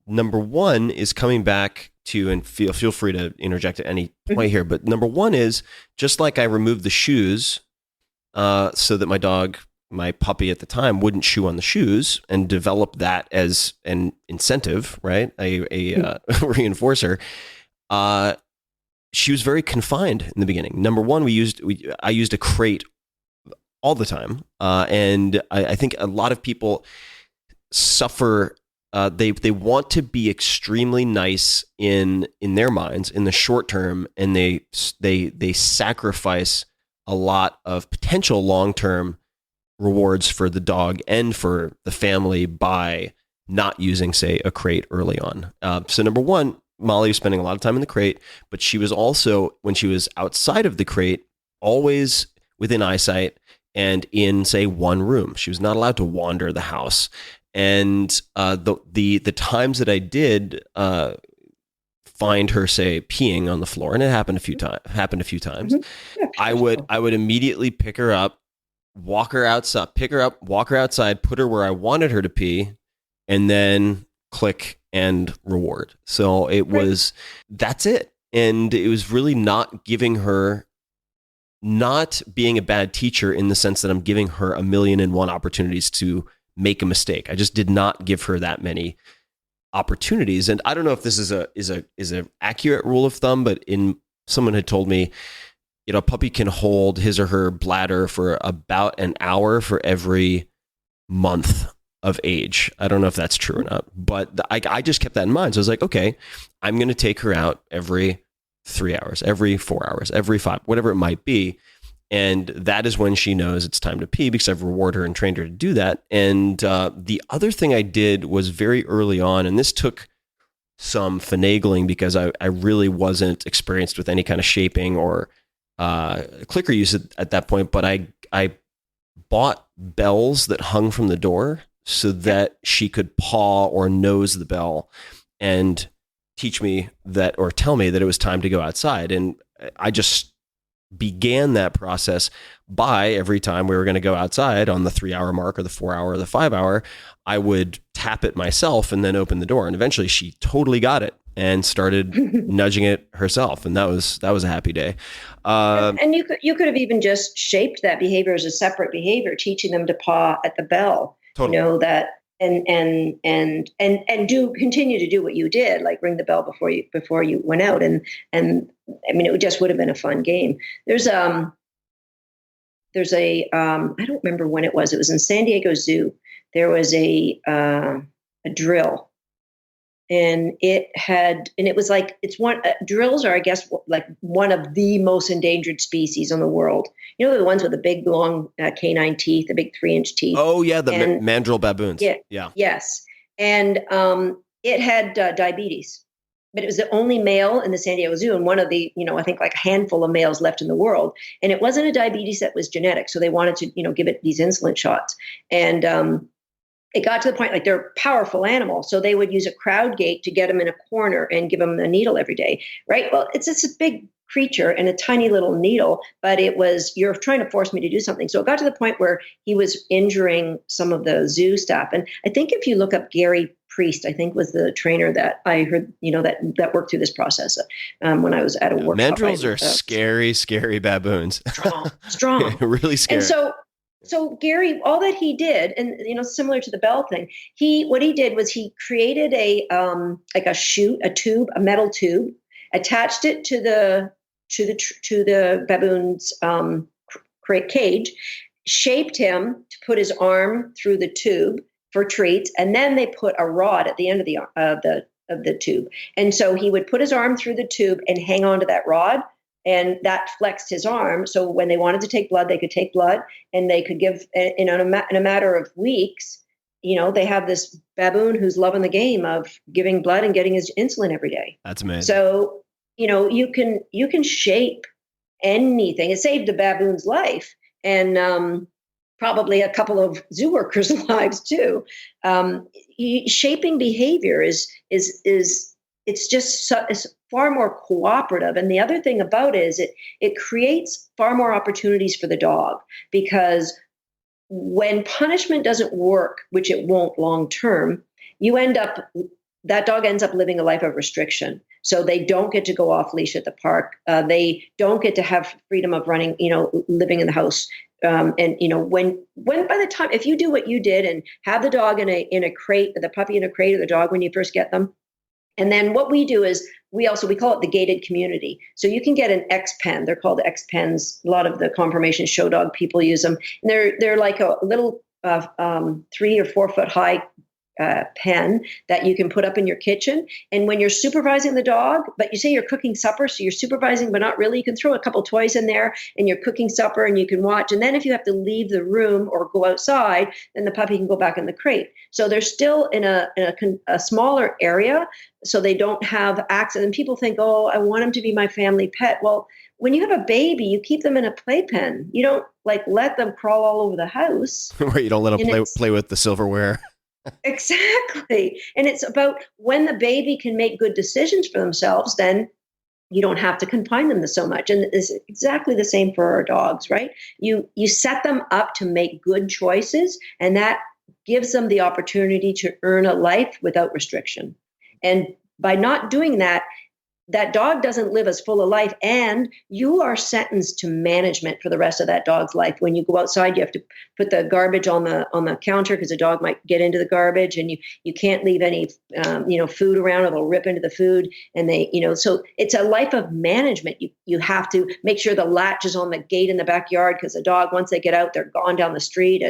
number one is coming back to, and feel free to interject at any point here, but number one is, just like I removed the shoes so that my dog my puppy at the time wouldn't chew on the shoes and develop that as an incentive, right? A reinforcer. She was very confined in the beginning. Number one, I used a crate all the time. And I think a lot of people suffer. They want to be extremely nice in their minds in the short term, and they sacrifice a lot of potential long-term rewards for the dog and for the family by not using, say, a crate early on. So number one, Molly was spending a lot of time in the crate, but she was also, when she was outside of the crate, always within eyesight and in, say, one room. She was not allowed to wander the house. And the times that I did find her, say, peeing on the floor, and it happened a few times. Mm-hmm. Yeah, I would immediately pick her up, walk her outside, walk her outside, put her where I wanted her to pee, and then click and reward. So that's it. And it was really not being a bad teacher in the sense that I'm giving her 1,000,001 opportunities to make a mistake. I just did not give her that many opportunities. And I don't know if this is a accurate rule of thumb, but someone had told me, a puppy can hold his or her bladder for about an hour for every month of age. I don't know if that's true or not, but I just kept that in mind. So I was like, okay, I'm going to take her out every 3 hours, every 4 hours, every 5, whatever it might be. And that is when she knows it's time to pee, because I've rewarded her and trained her to do that. And the other thing I did was very early on, and this took some finagling because I really wasn't experienced with any kind of shaping or clicker use at that point, but I bought bells that hung from the door so that she could paw or nose the bell and teach me that, or tell me that it was time to go outside. And I just began that process by every time we were going to go outside on the 3 hour mark or the 4 hour or the 5 hour, I would tap it myself and then open the door. And eventually she totally got it and started nudging it herself. And that was a happy day. And you could have even just shaped that behavior as a separate behavior, teaching them to paw at the bell. Totally. That and do continue to do what you did, like ring the bell before you went out. And I mean, it just would have been a fun game. There's a I don't remember when it was in San Diego Zoo. There was a drill, and it was like, drills are, I guess, like one of the most endangered species in the world. The ones with the big long canine teeth, the big 3-inch teeth. Oh yeah, the mandrill baboons. Yeah. Yes, and it had diabetes, but it was the only male in the San Diego Zoo, and one of the, I think like a handful of males left in the world. And it wasn't a diabetes that was genetic, so they wanted to, give it these insulin shots. And it got to the point, like, they're a powerful animal, so they would use a crowd gate to get them in a corner and give them a needle every day, right? Well, it's a big creature and a tiny little needle, but you're trying to force me to do something. So it got to the point where he was injuring some of the zoo staff. And I think if you look up Gary Priest, I think was the trainer that I heard, that worked through this process when I was at a workshop. Mandrills are scary baboons. Strong. Really scary. And so Gary, all that he did, and similar to the bell thing, what he did was he created a metal tube, attached it to the baboon's cage, shaped him to put his arm through the tube for treats, and then they put a rod at the end of the tube, and so he would put his arm through the tube and hang on to that rod. And that flexed his arm. So when they wanted to take blood, they could take blood, and they could give, in a matter of weeks, they have this baboon who's loving the game of giving blood and getting his insulin every day. That's amazing. So, you can shape anything. It saved the baboon's life, and probably a couple of zoo workers' lives too. Shaping behavior is it's far more cooperative. And the other thing about it is it creates far more opportunities for the dog, because when punishment doesn't work, which it won't long term, that dog ends up living a life of restriction. So they don't get to go off leash at the park. They don't get to have freedom of running, living in the house And when by the time, if you do what you did and have the dog in a crate, the puppy in a crate, or the dog when you first get them, and then what we do is we call it the gated community. So you can get an X pen. They're called X pens. A lot of the conformation show dog people use them. And they're like a little 3 or 4 foot high pen that you can put up in your kitchen. And when you're supervising the dog, but you say you're cooking supper, so you're supervising, but not really, you can throw a couple toys in there and you're cooking supper and you can watch. And then if you have to leave the room or go outside, then the puppy can go back in the crate. So they're still in a smaller area, so they don't have access. And people think, oh, I want them to be my family pet. Well, when you have a baby, you keep them in a playpen. You don't let them crawl all over the house. Where you don't let them play with the silverware. Exactly. And it's about when the baby can make good decisions for themselves, then you don't have to confine them so much. And it's exactly the same for our dogs, right? You set them up to make good choices, and that gives them the opportunity to earn a life without restriction. And by not doing that, that dog doesn't live as full of life, and you are sentenced to management for the rest of that dog's life. When you go outside, you have to put the garbage on the counter because the dog might get into the garbage, and you can't leave any food around, or they'll rip into the food. And so it's a life of management. You have to make sure the latch is on the gate in the backyard, because the dog, once they get out, they're gone down the street.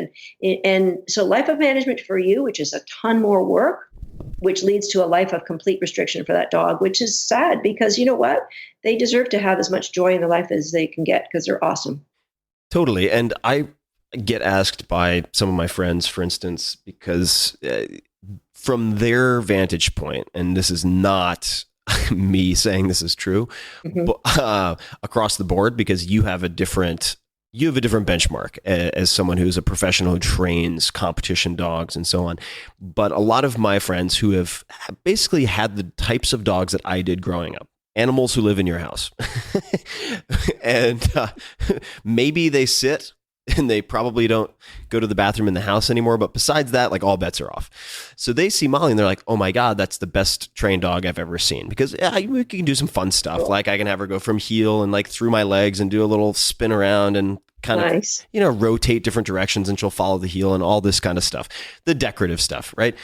And so life of management for you, which is a ton more work, which leads to a life of complete restriction for that dog, which is sad, because you know what? They deserve to have as much joy in their life as they can get, because they're awesome. Totally. And I get asked by some of my friends, for instance, because from their vantage point, and this is not me saying this is true, but, across the board, because you have a different benchmark as someone who's a professional who trains competition dogs and so on. But a lot of my friends who have basically had the types of dogs that I did growing up, animals who live in your house, and maybe they sit and they probably don't go to the bathroom in the house anymore. But besides that, like, all bets are off. So they see Molly and they're like, oh my God, that's the best trained dog I've ever seen. Because we can do some fun stuff. Cool. Like I can have her go from heel and like through my legs and do a little spin around and kind of, rotate different directions, and she'll follow the heel and all this kind of stuff, the decorative stuff. Right.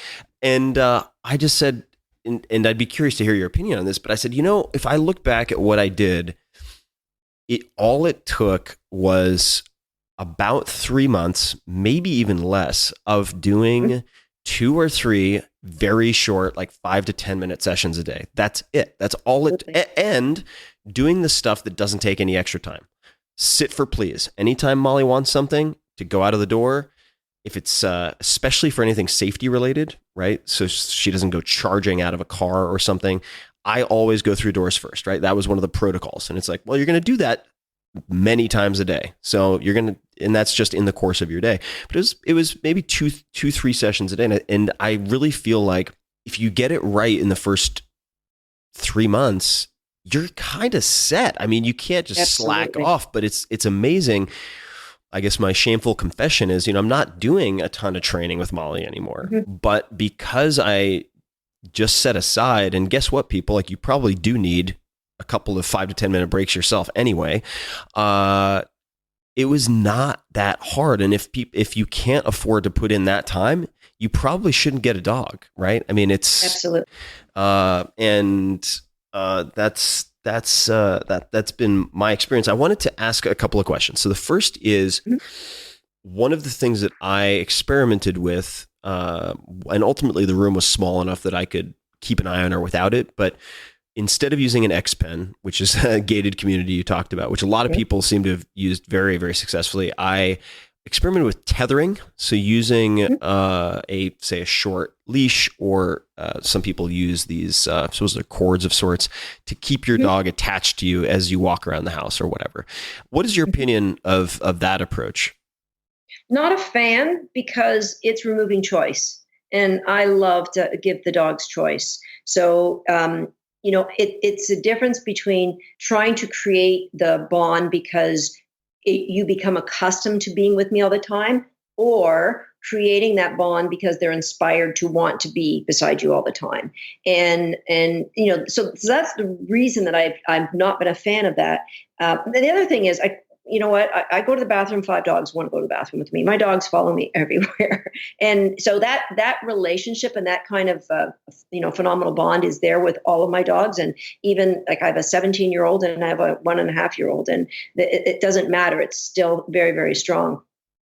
And I just said, and I'd be curious to hear your opinion on this, but I said, if I look back at what I did, all it took was about 3 months, maybe even less, of doing 2 or 3 very short, like 5 to 10 minute sessions a day. That's it. That's all it. And doing the stuff that doesn't take any extra time. Sit for please. Anytime Molly wants something, to go out of the door, if it's especially for anything safety related, right? So she doesn't go charging out of a car or something. I always go through doors first, right? That was one of the protocols. And it's like, well, you're going to do that many times a day. So and that's just in the course of your day. But it was maybe 2-3 sessions a day. And I really feel like if you get it right in the first 3 months, you're kind of set. I mean, you can't just slack off, but it's amazing. I guess my shameful confession is, I'm not doing a ton of training with Molly anymore, but because I just set aside, and guess what, people, like, you probably do need a couple of 5 to 10 minute breaks yourself anyway. It was not that hard. And if you can't afford to put in that time, you probably shouldn't get a dog, right? I mean, it's absolutely. That's been my experience. I wanted to ask a couple of questions. So the first is, one of the things that I experimented with, and ultimately the room was small enough that I could keep an eye on her without it, but instead of using an X pen, which is a gated community you talked about, which a lot of people seem to have used very, very successfully, I experimented with tethering. So using a short leash, or some people use these, suppose they're cords of sorts, to keep your dog attached to you as you walk around the house or whatever. What is your opinion of that approach? Not a fan, because it's removing choice. And I love to give the dogs choice. So, it's a difference between trying to create the bond because you become accustomed to being with me all the time, or creating that bond because they're inspired to want to be beside you all the time. And so that's the reason that I've not been a fan of that. The other thing is, you know what? I go to the bathroom. 5 dogs want to go to the bathroom with me. My dogs follow me everywhere. And so that relationship and that kind of, phenomenal bond is there with all of my dogs. And even like I have a 17-year-old and I have a 1.5-year-old, and it doesn't matter. It's still very, very strong.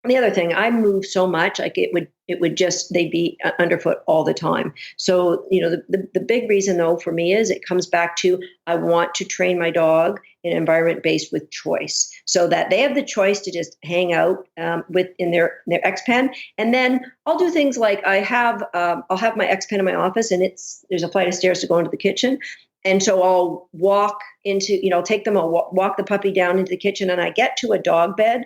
And the other thing, I move so much, like it would just, they'd be underfoot all the time. So, the big reason though for me is it comes back to, I want to train my dog in an environment based with choice, so that they have the choice to just hang out in their X pen. And then I'll do things like I'll have my X pen in my office, and there's a flight of stairs to go into the kitchen. And so I'll walk into, take them, I'll walk the puppy down into the kitchen, and I get to a dog bed.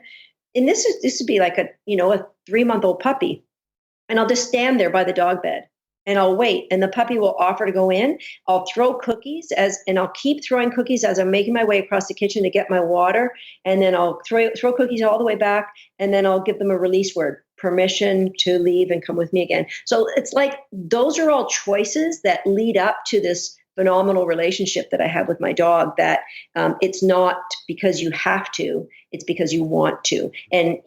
And this would be like a 3-month-old puppy. And I'll just stand there by the dog bed and I'll wait. And the puppy will offer to go in. I'll throw cookies and I'll keep throwing cookies as I'm making my way across the kitchen to get my water. And then I'll throw cookies all the way back. And then I'll give them a release word, permission to leave and come with me again. So it's like, those are all choices that lead up to this phenomenal relationship that I have with my dog, that it's not because you have to, it's because you want to. And,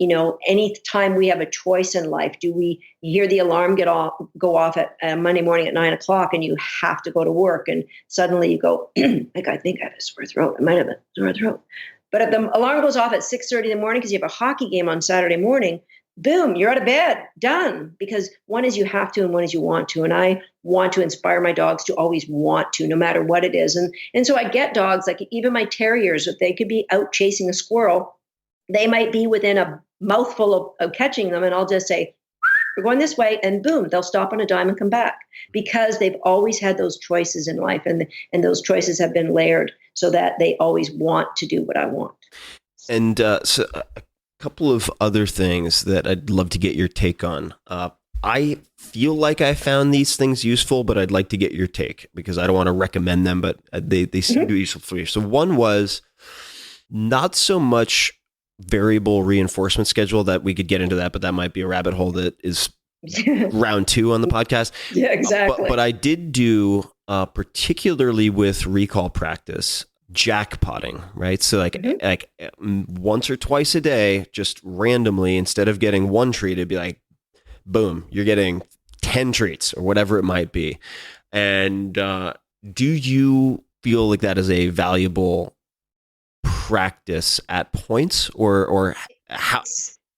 any time we have a choice in life, you hear the alarm go off at Monday morning at 9:00 and you have to go to work, and suddenly you go, like, I think I have a sore throat. I might have a sore throat. But if the alarm goes off at 6:30 in the morning because you have a hockey game on Saturday morning, boom, you're out of bed, done. Because one is you have to and one is you want to. And I want to inspire my dogs to always want to, no matter what it is. And so I get dogs, like even my terriers, if they could be out chasing a squirrel, they might be within a mouthful of catching them. And I'll just say, we're going this way, and boom, they'll stop on a dime and come back, because they've always had those choices in life. And those choices have been layered so that they always want to do what I want. And so a couple of other things that I'd love to get your take on. I feel like I found these things useful, but I'd like to get your take, because I don't want to recommend them, but they seem to be useful for you. So one was not so much variable reinforcement schedule, that we could get into that, but that might be a rabbit hole that is round 2 on the podcast. Yeah, exactly. But I did do, particularly with recall practice, jackpotting, right? So like once or twice a day, just randomly, instead of getting one treat, it'd be like, boom, you're getting 10 treats or whatever it might be. And do you feel like that is a valuable practice at points, or how?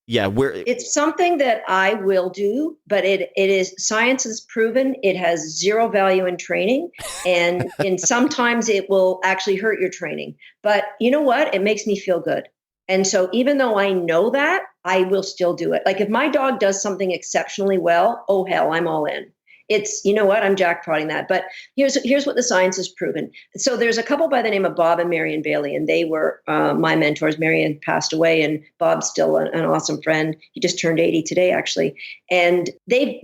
Yeah, where it's something that I will do, but it is, science has proven it has zero value in training, and sometimes it will actually hurt your training. But you know what? It makes me feel good. And so even though I know that, I will still do it. Like if my dog does something exceptionally well, oh hell, I'm all in. It's, you know what, I'm jackpotting that. But here's what the science has proven. So there's a couple by the name of Bob and Marion Bailey, and they were my mentors. Marion passed away, and Bob's still an awesome friend. He just turned 80 today, actually. And they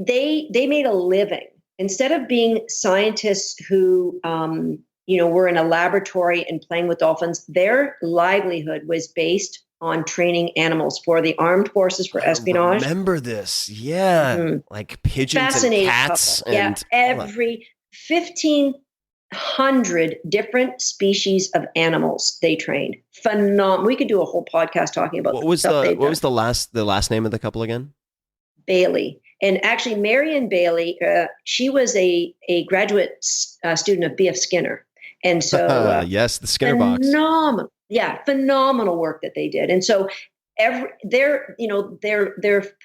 made a living. Instead of being scientists who, were in a laboratory and playing with dolphins, their livelihood was based on training animals for the armed forces, for espionage. Remember this. Yeah. Like pigeons and cats. Couple. And every 1,500 different species of animals they trained. Phenomenal. We could do a whole podcast talking about what was the last name of the couple again? Bailey. And actually Marion Bailey, she was a graduate student of B.F. Skinner. And so yes, the Skinner box. Phenomenal work that they did. And so their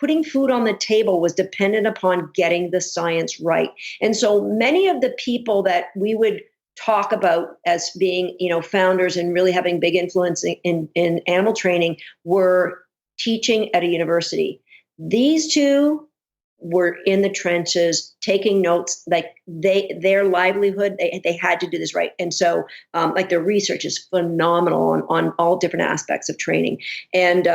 putting food on the table was dependent upon getting the science right. And so many of the people that we would talk about as being, founders and really having big influence in animal training were teaching at a university. These two were in the trenches taking notes, like their livelihood, they had to do this right. And so like their research is phenomenal on all different aspects of training. And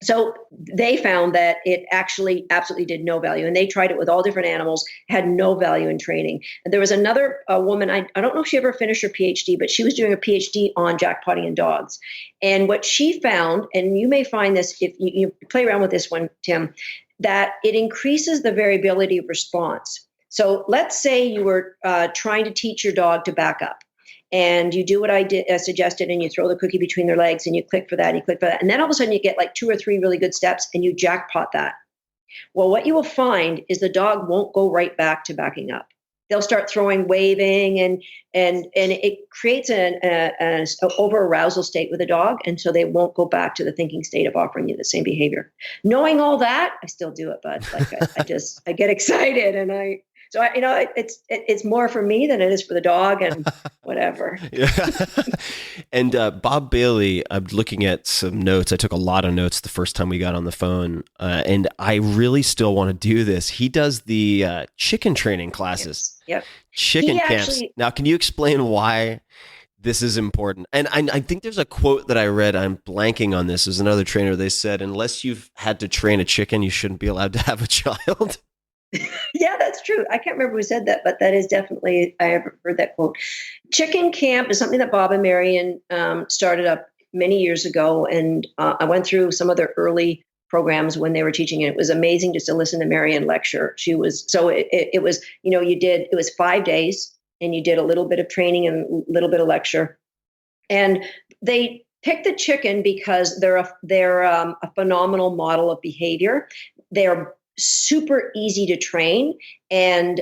so they found that it actually absolutely did no value. And they tried it with all different animals, had no value in training. And there was another woman, I don't know if she ever finished her PhD, but she was doing a PhD on jackpotting in dogs. And what she found, and you may find this if you play around with this one, Tim, that it increases the variability of response. So let's say you were trying to teach your dog to back up. and you do what I suggested, and you throw the cookie between their legs, and you click for that, and you click for that, and then all of a sudden you get like 2 or 3 really good steps, and you jackpot that. Well, what you will find is the dog won't go right back to backing up. They'll start throwing, waving, and it creates an over arousal state with a dog, and so they won't go back to the thinking state of offering you the same behavior. Knowing all that, I still do it, but like I get excited, and it's more for me than it is for the dog, and whatever. Yeah. And Bob Bailey, I'm looking at some notes. I took a lot of notes the first time we got on the phone, and I really still want to do this. He does the chicken training classes. Yep. Chicken camps. Now, can you explain why this is important? And I think there's a quote that I read. I'm blanking on this. There's another trainer. They said, unless you've had to train a chicken, you shouldn't be allowed to have a child. Yeah, that's true. I can't remember who said that, but that is definitely, I have heard that quote. Chicken camp is something that Bob and Marion started up many years ago. And I went through some of their early programs when they were teaching, and it was amazing just to listen to Marion lecture. She was, so it was, it was 5 days, and you did a little bit of training and a little bit of lecture. And they picked the chicken because they're a phenomenal model of behavior. They're super easy to train, and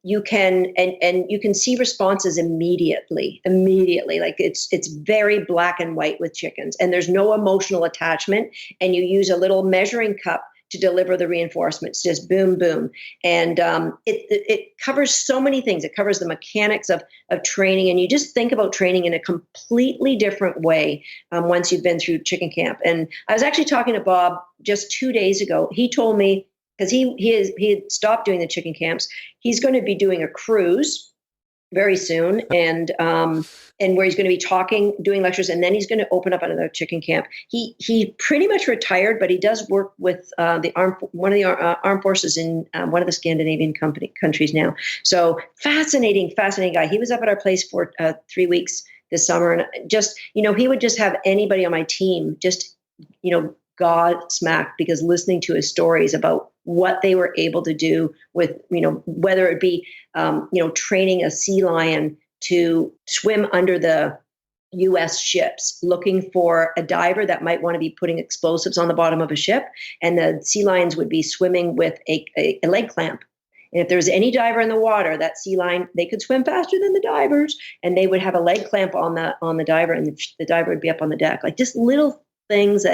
you can see responses immediately. Like it's very black and white with chickens, and there's no emotional attachment, and you use a little measuring cup to deliver the reinforcements, just boom, boom. And it covers so many things. It covers the mechanics of training. And you just think about training in a completely different way once you've been through chicken camp. And I was actually talking to Bob just 2 days ago. He told me, because he had stopped doing the chicken camps, he's going to be doing a cruise very soon, and where he's going to be doing lectures, and then he's going to open up another chicken camp. He pretty much retired, but he does work with one of the armed forces in one of the Scandinavian countries now. So fascinating guy. He was up at our place for 3 weeks this summer, and just he would just have anybody on my team just Godsmacked, because listening to his stories about what they were able to do with, whether it be, training a sea lion to swim under the U.S. ships, looking for a diver that might want to be putting explosives on the bottom of a ship. And the sea lions would be swimming with a leg clamp. And if there was any diver in the water, that sea lion, they could swim faster than the divers, and they would have a leg clamp on the diver, and the diver would be up on the deck. Like just little things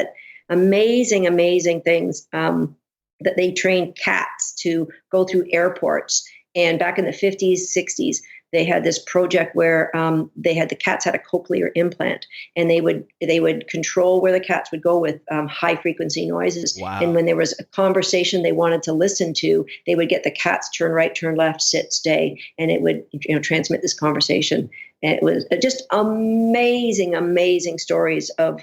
amazing things that they trained cats to go through airports. And back in the 50s, 60s, they had this project where the cats had a cochlear implant, and they would control where the cats would go with high frequency noises. Wow. And when there was a conversation they wanted to listen to, they would get the cats turn right, turn left, sit, stay, and it would transmit this conversation. And it was just amazing stories of.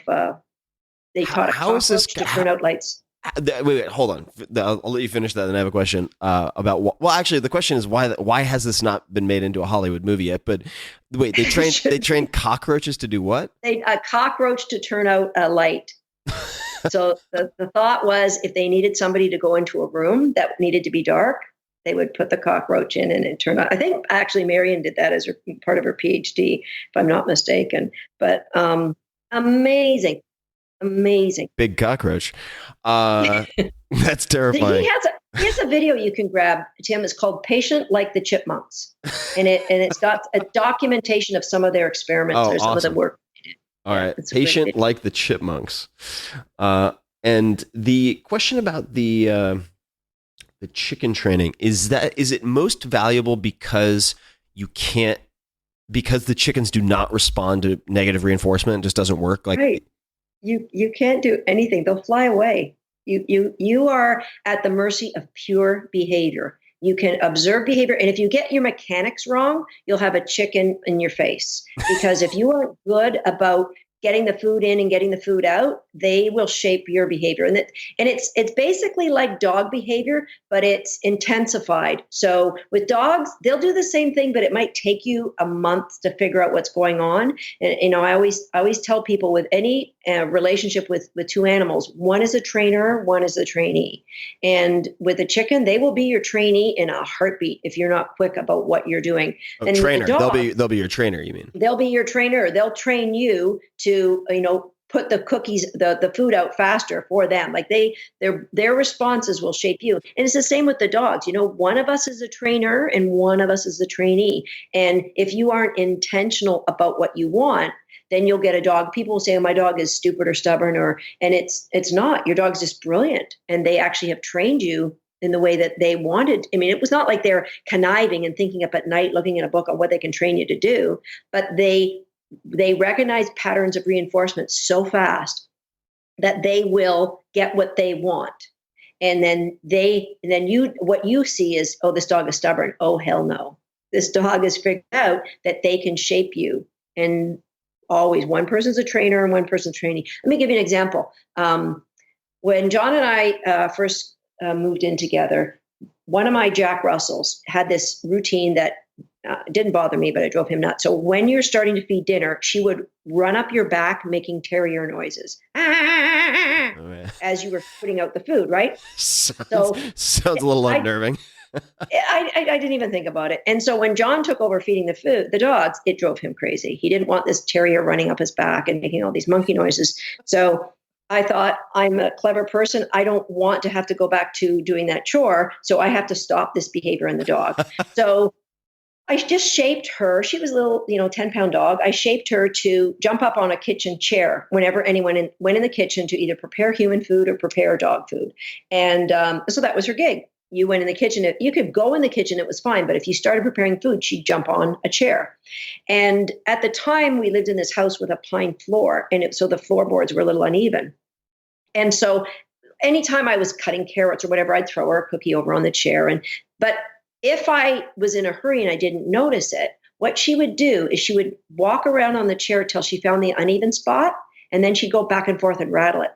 They taught a cockroach to turn out lights. Wait, hold on. I'll let you finish that, and I have a question about. Well, actually, the question is why has this not been made into a Hollywood movie yet? But wait, they trained cockroaches to do what? A cockroach to turn out a light. So the thought was, if they needed somebody to go into a room that needed to be dark, they would put the cockroach in, and it turned out. I think actually Marion did that as part of her PhD, if I'm not mistaken. But amazing. Big cockroach. That's terrifying. He has a video you can grab, Tim. It's called "Patient Like the Chipmunks," and it's got a documentation of some of their experiments or some of the work they did. All right, Patient Like the Chipmunks. And the question about the chicken training is it most valuable because the chickens do not respond to negative reinforcement? It just doesn't work. Right. You can't do anything. They'll fly away. You are at the mercy of pure behavior. You can observe behavior. And if you get your mechanics wrong, you'll have a chicken in your face. Because if you aren't good about getting the food in and getting the food out, they will shape your behavior. And it's basically like dog behavior, but it's intensified. So with dogs, they'll do the same thing, but it might take you a month to figure out what's going on. And I always tell people, with any a relationship with two animals. One is a trainer, one is a trainee. And with a chicken, they will be your trainee in a heartbeat if you're not quick about what you're doing. Oh, And trainer. the dog, They'll be your trainer, you mean? they'll be your trainer. They'll train you to, put the cookies, the food out faster for them. Like their responses will shape you. And it's the same with the dogs. One of us is a trainer and one of us is a trainee. And if you aren't intentional about what you want, then you'll get a dog. People will say, "Oh, my dog is stupid or stubborn," and it's not. Your dog's just brilliant, and they actually have trained you in the way that they wanted. I mean, it was not like they're conniving and thinking up at night, looking in a book on what they can train you to do, but they recognize patterns of reinforcement so fast that they will get what they want. And then what you see is, oh, this dog is stubborn. Oh, hell no. This dog has figured out that they can shape you. And always one person's a trainer and one person's trainee. Let me give you an example. When John and I first moved in together, one of my Jack Russells had this routine that didn't bother me, but it drove him nuts. So when you're starting to feed dinner, she would run up your back making terrier noises as you were putting out the food, right? Sounds a little unnerving. I didn't even think about it. And so when John took over feeding the dogs, it drove him crazy. He didn't want this terrier running up his back and making all these monkey noises. So I thought, I'm a clever person. I don't want to have to go back to doing that chore. So I have to stop this behavior in the dog. So I just shaped her. She was a little, 10-pound dog. I shaped her to jump up on a kitchen chair whenever anyone went in the kitchen to either prepare human food or prepare dog food. And so that was her gig. You went in the kitchen. You could go in the kitchen. It was fine. But if you started preparing food, she'd jump on a chair. And at the time, we lived in this house with a pine floor. And so the floorboards were a little uneven. And so anytime I was cutting carrots or whatever, I'd throw her a cookie over on the chair. But if I was in a hurry and I didn't notice it, what she would do is she would walk around on the chair till she found the uneven spot. And then she'd go back and forth and rattle it.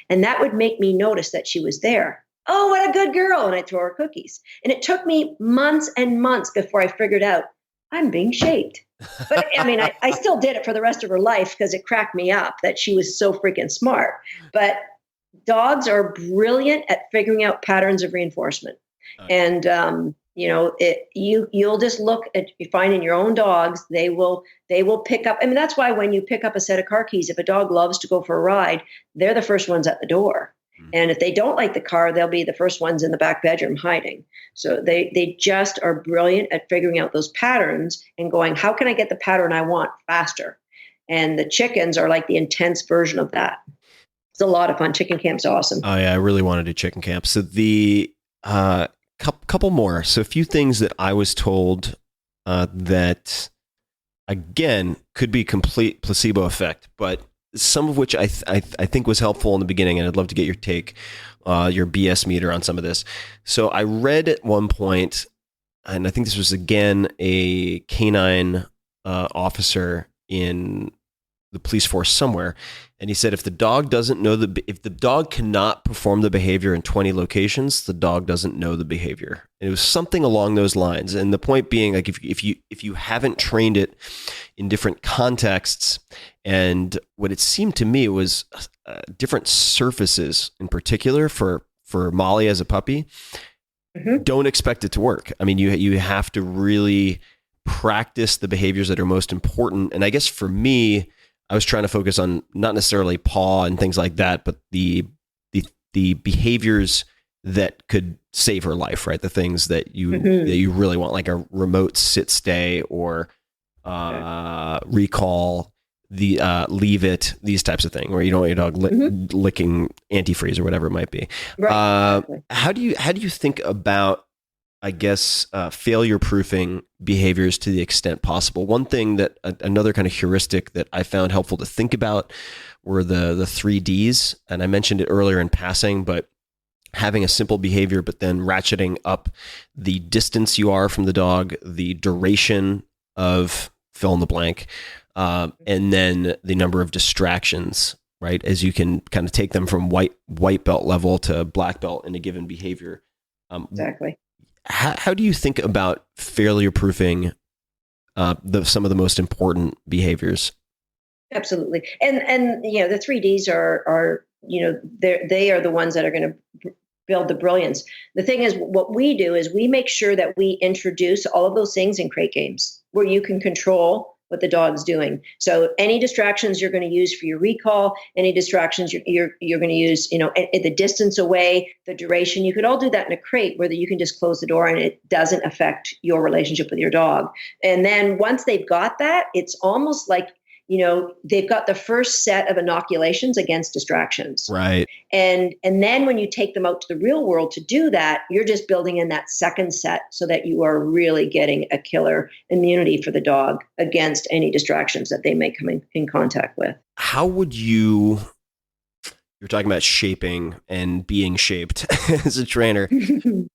And that would make me notice that she was there. Oh, what a good girl. And I'd throw her cookies. And it took me months and months before I figured out I'm being shaped. But I mean, I still did it for the rest of her life because it cracked me up that she was so freaking smart. But dogs are brilliant at figuring out patterns of reinforcement. And, you'll just look at, you find in your own dogs, they will pick up. I mean, that's why when you pick up a set of car keys, if a dog loves to go for a ride, they're the first ones at the door. And if they don't like the car, they'll be the first ones in the back bedroom hiding. So they just are brilliant at figuring out those patterns and going, how can I get the pattern I want faster? And the chickens are like the intense version of that. It's a lot of fun. Chicken camp's awesome. Oh yeah, I really want to do chicken camp. So the couple more. So a few things that I was told that again could be complete placebo effect, but some of which I think was helpful in the beginning, and I'd love to get your take, your BS meter on some of this. So I read at one point, and I think this was again a canine officer in the police force somewhere, and he said if the dog doesn't know if the dog cannot perform the behavior in 20 locations, the dog doesn't know the behavior. And it was something along those lines. And the point being, like if you haven't trained it in different contexts, and what it seemed to me was different surfaces in particular for Molly as a puppy, don't expect it to work. I mean, you have to really practice the behaviors that are most important. And I guess for me, I was trying to focus on not necessarily paw and things like that, but the behaviors that could save her life, right? The things that you really want, like a remote sit stay or recall, the leave it, these types of things, where you don't want your dog licking antifreeze or whatever it might be. Right. Exactly. How do you think about, I guess, failure proofing behaviors to the extent possible? One thing that another kind of heuristic that I found helpful to think about were the 3Ds. And I mentioned it earlier in passing, but having a simple behavior, but then ratcheting up the distance you are from the dog, the duration of fill in the blank, and then the number of distractions, right? As you can kind of take them from white belt level to black belt in a given behavior. Exactly. How do you think about failure proofing some of the most important behaviors? Absolutely. And the 3Ds are they are the ones that are going to build the brilliance. The thing is, what we do is we make sure that we introduce all of those things in crate games where you can control what the dog's doing. So any distractions you're going to use for your recall, any distractions you're going to use, at the distance away, the duration, you could all do that in a crate where you can just close the door and it doesn't affect your relationship with your dog. And then once they've got that, it's almost like, they've got the first set of inoculations against distractions. Right. And then when you take them out to the real world to do that, you're just building in that second set so that you are really getting a killer immunity for the dog against any distractions that they may come in contact with. How would you're talking about shaping and being shaped as a trainer.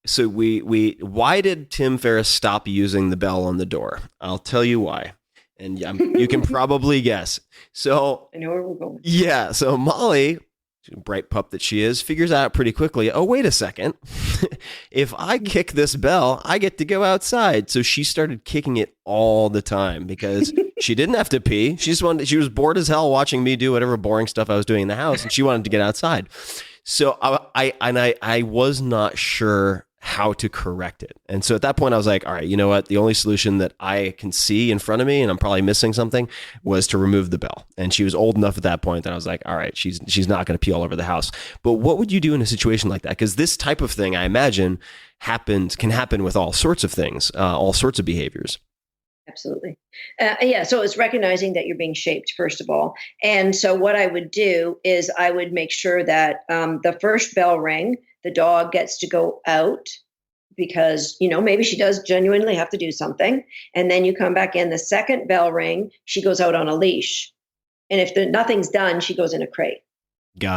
So why did Tim Ferriss stop using the bell on the door? I'll tell you why. And you can probably guess. So I know where we're going. Yeah. So Molly, bright pup that she is, figures out pretty quickly, oh, wait a second. If I kick this bell, I get to go outside. So she started kicking it all the time because she didn't have to pee. She was bored as hell watching me do whatever boring stuff I was doing in the house, and she wanted to get outside. So I was not sure how to correct it. And so at that point I was like, all right, you know what? The only solution that I can see in front of me, and I'm probably missing something, was to remove the bell. And she was old enough at that point that I was like, all right, she's not going to pee all over the house. But what would you do in a situation like that? Because this type of thing, I imagine, can happen with all sorts of things, all sorts of behaviors. Absolutely. So it's recognizing that you're being shaped, first of all. And so what I would do is I would make sure that the first bell ring, the dog gets to go out because, maybe she does genuinely have to do something. And then you come back in. The second bell ring, she goes out on a leash. And if nothing's done, she goes in a crate.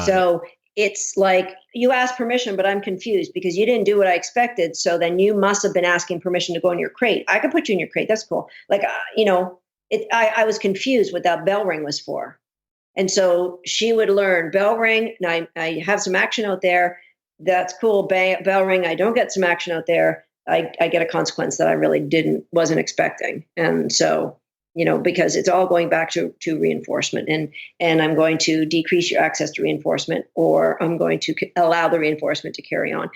So it's like you asked permission, but I'm confused because you didn't do what I expected. So then you must have been asking permission to go in your crate. I could put you in your crate. That's cool. Like, I was confused what that bell ring was for. And so she would learn bell ring. And I have some action out there. That's cool. Bell ring. I don't get some action out there. I get a consequence that I really wasn't expecting. And so, because it's all going back to reinforcement, and I'm going to decrease your access to reinforcement, or I'm going to allow the reinforcement to carry on.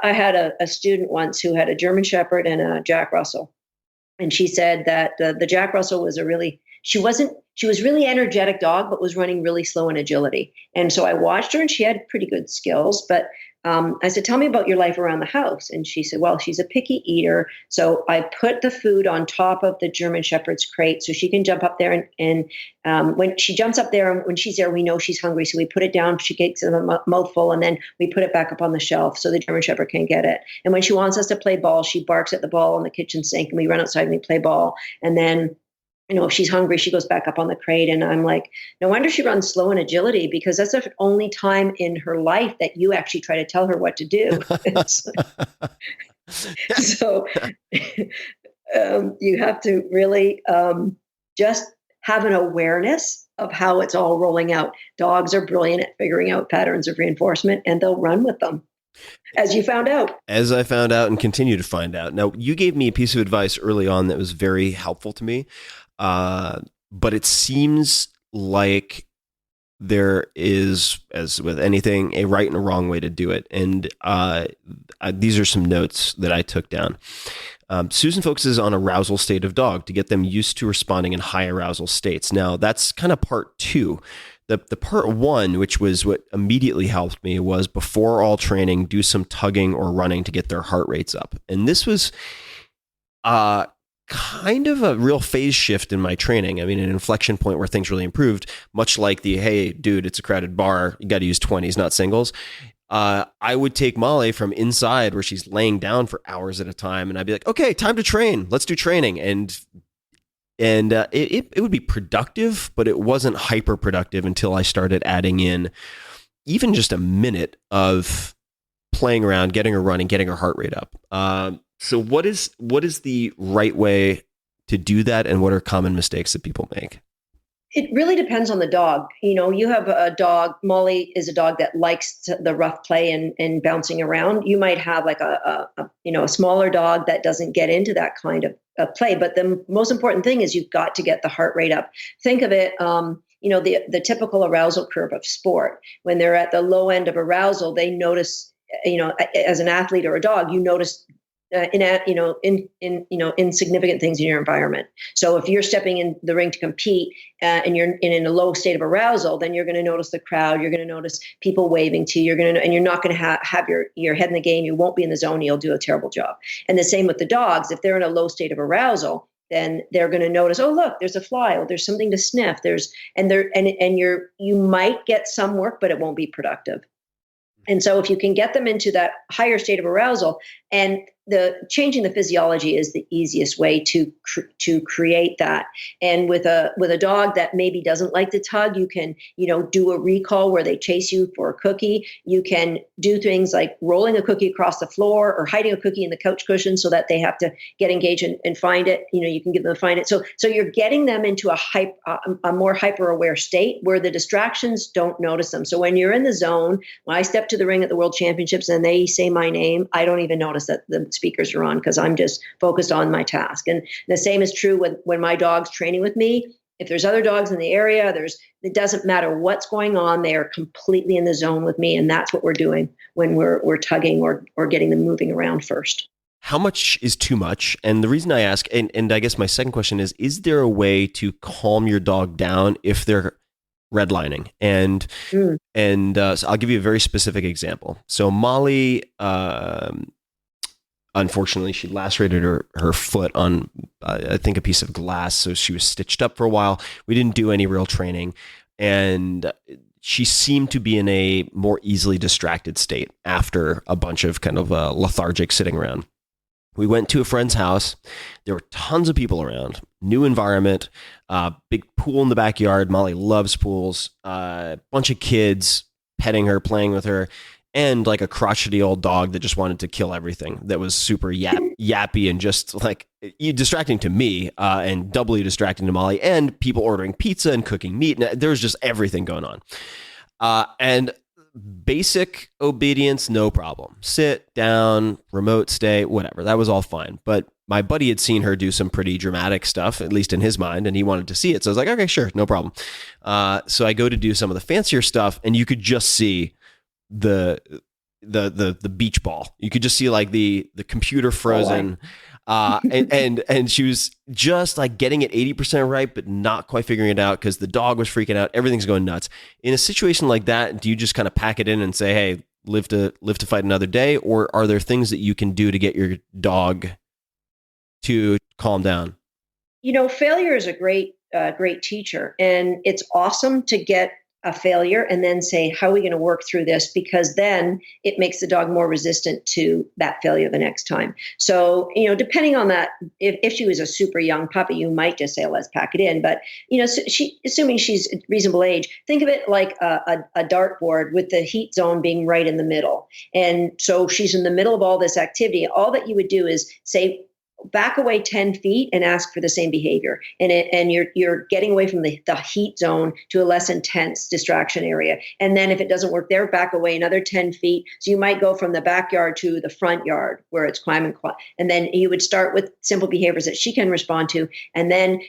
I had a student once who had a German Shepherd and a Jack Russell. And she said that the Jack Russell was she was really energetic dog, but was running really slow in agility. And so I watched her and she had pretty good skills, but I said, tell me about your life around the house. And she said, well, she's a picky eater. So I put the food on top of the German Shepherd's crate so she can jump up there. And when she jumps up there, and when she's there, we know she's hungry. So we put it down, she gets a mouthful, and then we put it back up on the shelf so the German Shepherd can't get it. And when she wants us to play ball, she barks at the ball on the kitchen sink, and we run outside and we play ball. And then if she's hungry, she goes back up on the crate. And I'm like, no wonder she runs slow in agility, because that's the only time in her life that you actually try to tell her what to do. So you have to really just have an awareness of how it's all rolling out. Dogs are brilliant at figuring out patterns of reinforcement, and they'll run with them. As you found out. As I found out and continue to find out. Now, you gave me a piece of advice early on that was very helpful to me. But it seems like there is, as with anything, a right and a wrong way to do it. And these are some notes that I took down. Susan focuses on arousal state of dog to get them used to responding in high arousal states. Now, that's kind of part two. The part one, which was what immediately helped me, was before all training, do some tugging or running to get their heart rates up. And this was kind of a real phase shift in my training. I mean, an inflection point where things really improved, much like hey, dude, it's a crowded bar. You got to use 20s, not singles. I would take Molly from inside where she's laying down for hours at a time, and I'd be like, okay, time to train. Let's do training. And it would be productive, but it wasn't hyper productive until I started adding in even just a minute of playing around, getting her running, getting her heart rate up. So what is the right way to do that, and what are common mistakes that people make? It really depends on the dog. You have a dog, Molly is a dog that likes the rough play and bouncing around. You might have like a smaller dog that doesn't get into that kind of play. But the most important thing is you've got to get the heart rate up. Think of it, the typical arousal curve of sport. When they're at the low end of arousal, they notice, as an athlete or a dog, you notice insignificant things in your environment. So if you're stepping in the ring to compete and you're in a low state of arousal, then you're going to notice the crowd. You're going to notice people waving to you. And you're not going to have your head in the game. You won't be in the zone. You'll do a terrible job. And the same with the dogs. If they're in a low state of arousal, then they're going to notice, oh, look, there's a fly. Oh, there's something to sniff. You might get some work, but it won't be productive. And so if you can get them into that higher state of arousal, and changing the physiology is the easiest way to create that. And with a dog that maybe doesn't like to tug, you can do a recall where they chase you for a cookie. You can do things like rolling a cookie across the floor or hiding a cookie in the couch cushion so that they have to get engaged and find it. You can give them to find it. So you're getting them into a more hyper aware state where the distractions don't notice them. So when you're in the zone, when I step to the ring at the World Championships and they say my name, I don't even notice that the speakers are on because I'm just focused on my task. And the same is true when my dog's training with me. If there's other dogs in the area, it doesn't matter what's going on. They are completely in the zone with me. And that's what we're doing when we're tugging or getting them moving around first. How much is too much? And the reason I ask, and I guess my second question is there a way to calm your dog down if they're redlining? And so I'll give you a very specific example. So Molly, unfortunately, she lacerated her foot on, I think, a piece of glass. So she was stitched up for a while. We didn't do any real training. And she seemed to be in a more easily distracted state after a bunch of kind of lethargic sitting around. We went to a friend's house. There were tons of people around, new environment, big pool in the backyard. Molly loves pools, bunch of kids petting her, playing with her, and like a crotchety old dog that just wanted to kill everything, that was super yappy and just like distracting to me and doubly distracting to Molly, and people ordering pizza and cooking meat. And there was just everything going on. And basic obedience, no problem. Sit down, remote stay, whatever. That was all fine. But my buddy had seen her do some pretty dramatic stuff, at least in his mind, and he wanted to see it. So I was like, okay, sure, no problem. So I go to do some of the fancier stuff, and you could just see the beach ball. You could just see like the computer frozen. And she was just like getting it 80% right, but not quite figuring it out because the dog was freaking out. Everything's going nuts. In a situation like that, do you just kind of pack it in and say, hey, live to fight another day? Or are there things that you can do to get your dog to calm down? Failure is a great teacher, and it's awesome to get a failure and then say, how are we going to work through this? Because then it makes the dog more resistant to that failure the next time. So, depending on that, if she was a super young puppy, you might just say, let's pack it in. But, assuming she's a reasonable age, think of it like a dartboard with the heat zone being right in the middle. And so she's in the middle of all this activity. All that you would do is say, back away 10 feet and ask for the same behavior. And you're getting away from the heat zone to a less intense distraction area. And then if it doesn't work there, back away another 10 feet. So you might go from the backyard to the front yard where it's climb and climb. And then you would start with simple behaviors that she can respond to. And then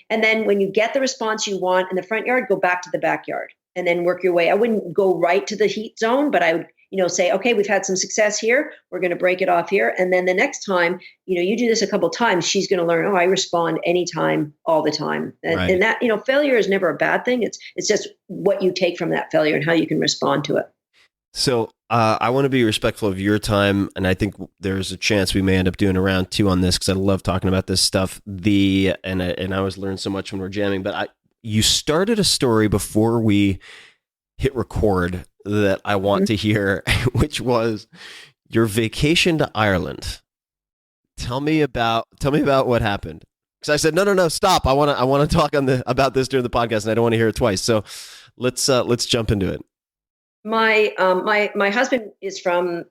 when you get the response you want in the front yard, go back to the backyard and then work your way. I wouldn't go right to the heat zone, but I would say, okay, we've had some success here. We're going to break it off here. And then the next time, you do this a couple of times, she's going to learn, I respond anytime, all the time. And, right. And that, failure is never a bad thing. It's just what you take from that failure and how you can respond to it. So I want to be respectful of your time. And I think there's a chance we may end up doing a round 2 on this because I love talking about this stuff. And I always learn so much when we're jamming, but you started a story before we hit record that I want to hear, which was your vacation to Ireland. Tell me about what happened. Because I said, no, stop. I want to talk about this during the podcast, and I don't want to hear it twice. So let's jump into it. My husband is from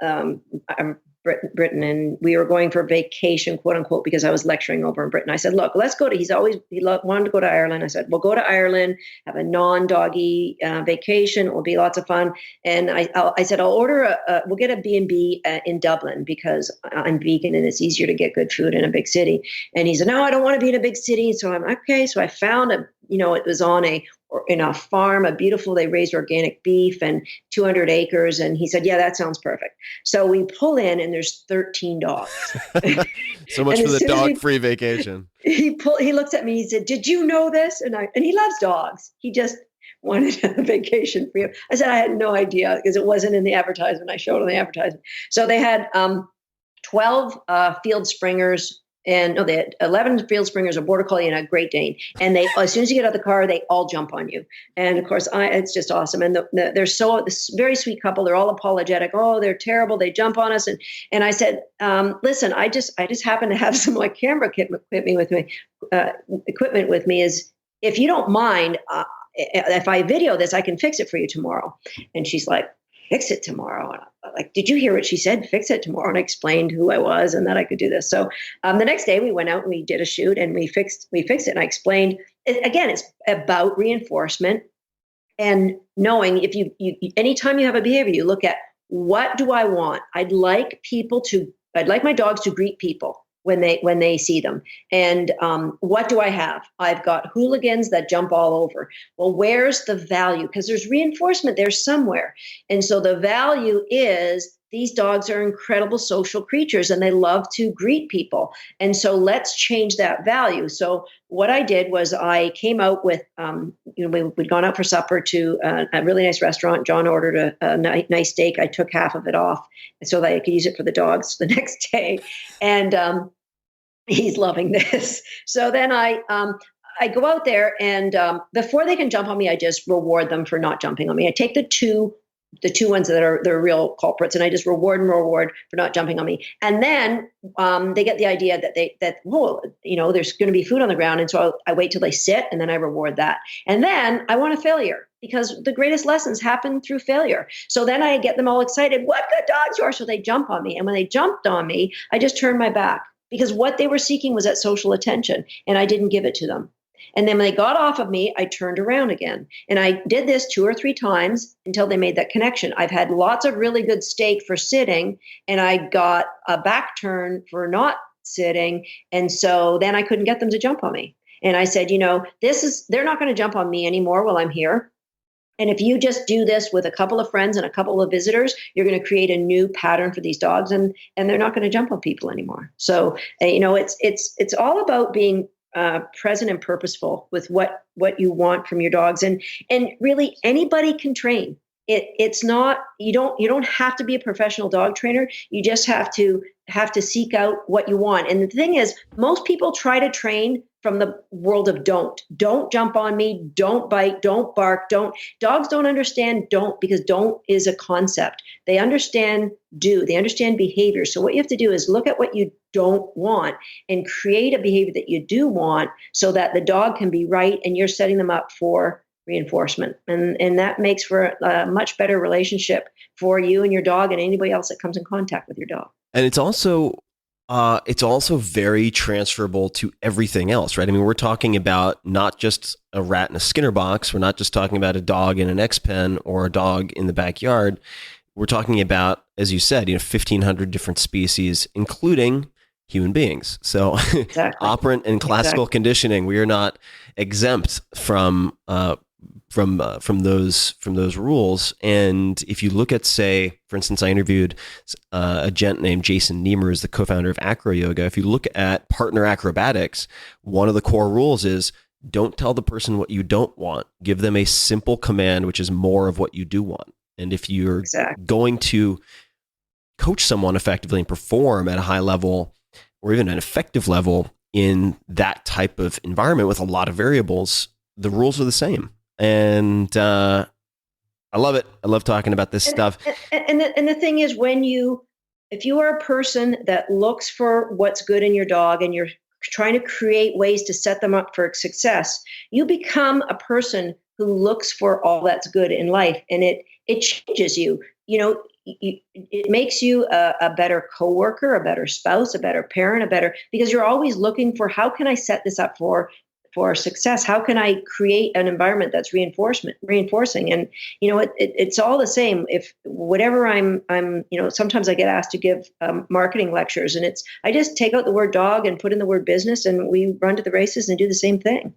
Britain, and we were going for vacation, quote unquote, because I was lecturing over in Britain. I said, look, let's go to, wanted to go to Ireland. I said, we'll go to Ireland, have a non-doggy vacation. It will be lots of fun. And I said, I'll order we'll get a B&B in Dublin because I'm vegan and it's easier to get good food in a big city. And he said, no, I don't want to be in a big city. So I'm okay. So I found it was on in a farm, they raised organic beef and 200 acres. And he said, yeah, that sounds perfect. So we pull in and there's 13 dogs. So much for the dog-free vacation. He looks at me, he said, did you know this? And he loves dogs. He just wanted a vacation for you. I said, I had no idea because it wasn't in the advertisement. I showed on the advertisement. So they had 12 field springers. And they had 11 field springers, a border collie, and a Great Dane. And they, as soon as you get out of the car, they all jump on you. And of course, it's just awesome. And they're this very sweet couple. They're all apologetic. Oh, they're terrible. They jump on us. And I said, listen, I just happen to have some like camera equipment with me. Is if you don't mind, if I video this, I can fix it for you tomorrow. And she's like, fix it tomorrow. And I'm like, did you hear what she said? Fix it tomorrow. And I explained who I was and that I could do this. So the next day we went out and we did a shoot and we fixed it. And I explained, again, it's about reinforcement and knowing if you anytime you have a behavior, you look at what do I want? I'd like my dogs to greet people when they see them. And what do I have? I've got hooligans that jump all over. Well, where's the value? Because there's reinforcement there somewhere. And so the value is these dogs are incredible social creatures and they love to greet people. And so let's change that value. So what I did was I came out with, we'd gone out for supper to a really nice restaurant. John ordered a nice steak. I took half of it off so that I could use it for the dogs the next day. And he's loving this. So then I go out there and before they can jump on me, I just reward them for not jumping on me. I take the two ones that are the real culprits, and I just reward for not jumping on me. And then they get the idea that there's going to be food on the ground, and so I wait till they sit, and then I reward that. And then I want a failure because the greatest lessons happen through failure. So then I get them all excited. What good dogs you are! So they jump on me, and when they jumped on me, I just turned my back because what they were seeking was that social attention, and I didn't give it to them. And then when they got off of me, I turned around again. And I did this 2 or 3 times until they made that connection. I've had lots of really good steak for sitting, and I got a back turn for not sitting. And so then I couldn't get them to jump on me. And I said, they're not going to jump on me anymore while I'm here. And if you just do this with a couple of friends and a couple of visitors, you're going to create a new pattern for these dogs, and they're not going to jump on people anymore. So, it's all about being present and purposeful with what you want from your dogs, and really anybody can train. It's not you don't have to be a professional dog trainer. You just have to seek out what you want. And the thing is, most people try to train from the world of don't jump on me, don't bite, don't bark, dogs don't understand don't, because don't is a concept. They understand do, they understand behavior. So what you have to do is look at what you don't want and create a behavior that you do want so that the dog can be right and you're setting them up for reinforcement. And that makes for a much better relationship for you and your dog and anybody else that comes in contact with your dog. And it's also very transferable to everything else, right? I mean, we're talking about not just a rat in a Skinner box. We're not just talking about a dog in an X pen or a dog in the backyard. We're talking about, as you said, 1,500 different species, including human beings. So exactly. Operant and classical conditioning, we are not exempt from those rules. And if you look at, say, for instance, I interviewed a gent named Jason Niemer, who's the co-founder of Acro Yoga. If you look at partner acrobatics, one of the core rules is don't tell the person what you don't want. Give them a simple command, which is more of what you do want. And if you're going to coach someone effectively and perform at a high level or even an effective level in that type of environment with a lot of variables, the rules are the same. And I love it. I love talking about this stuff. And the thing is, if you are a person that looks for what's good in your dog and you're trying to create ways to set them up for success, you become a person who looks for all that's good in life, and it changes you. it makes you a better coworker, a better spouse, a better parent, because you're always looking for, how can I set this up for success? How can I create an environment that's reinforcing? And, it's all the same. If whatever I'm, sometimes I get asked to give marketing lectures, and I just take out the word dog and put in the word business, and we run to the races and do the same thing,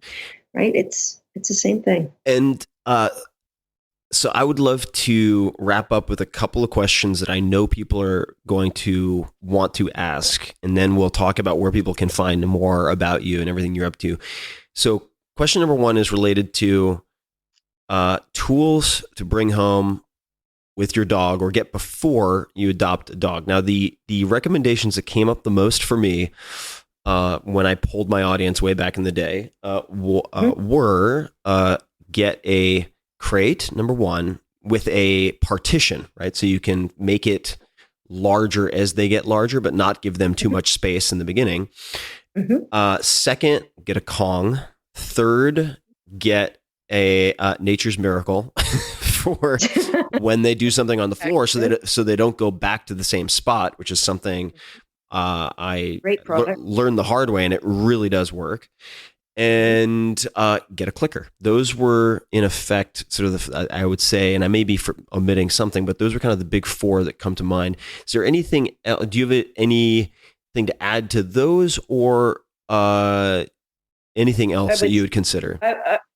right? It's the same thing. And, so I would love to wrap up with a couple of questions that I know people are going to want to ask, and then we'll talk about where people can find more about you and everything you're up to. So question number one is related to tools to bring home with your dog or get before you adopt a dog. Now, the recommendations that came up the most for me when I polled my audience way back in the day were get a crate, number one, with a partition, right? So you can make it larger as they get larger, but not give them too much space in the beginning. Second, get a Kong. Third, get a Nature's Miracle for when they do something on the floor, so they don't go back to the same spot, which is something I learned the hard way, and it really does work. And get a clicker. Those were in effect sort of I would say, and I may be omitting something, but those were kind of the big four that come to mind. Is there anything else? Do you have anything to add to those, or anything else that you would consider?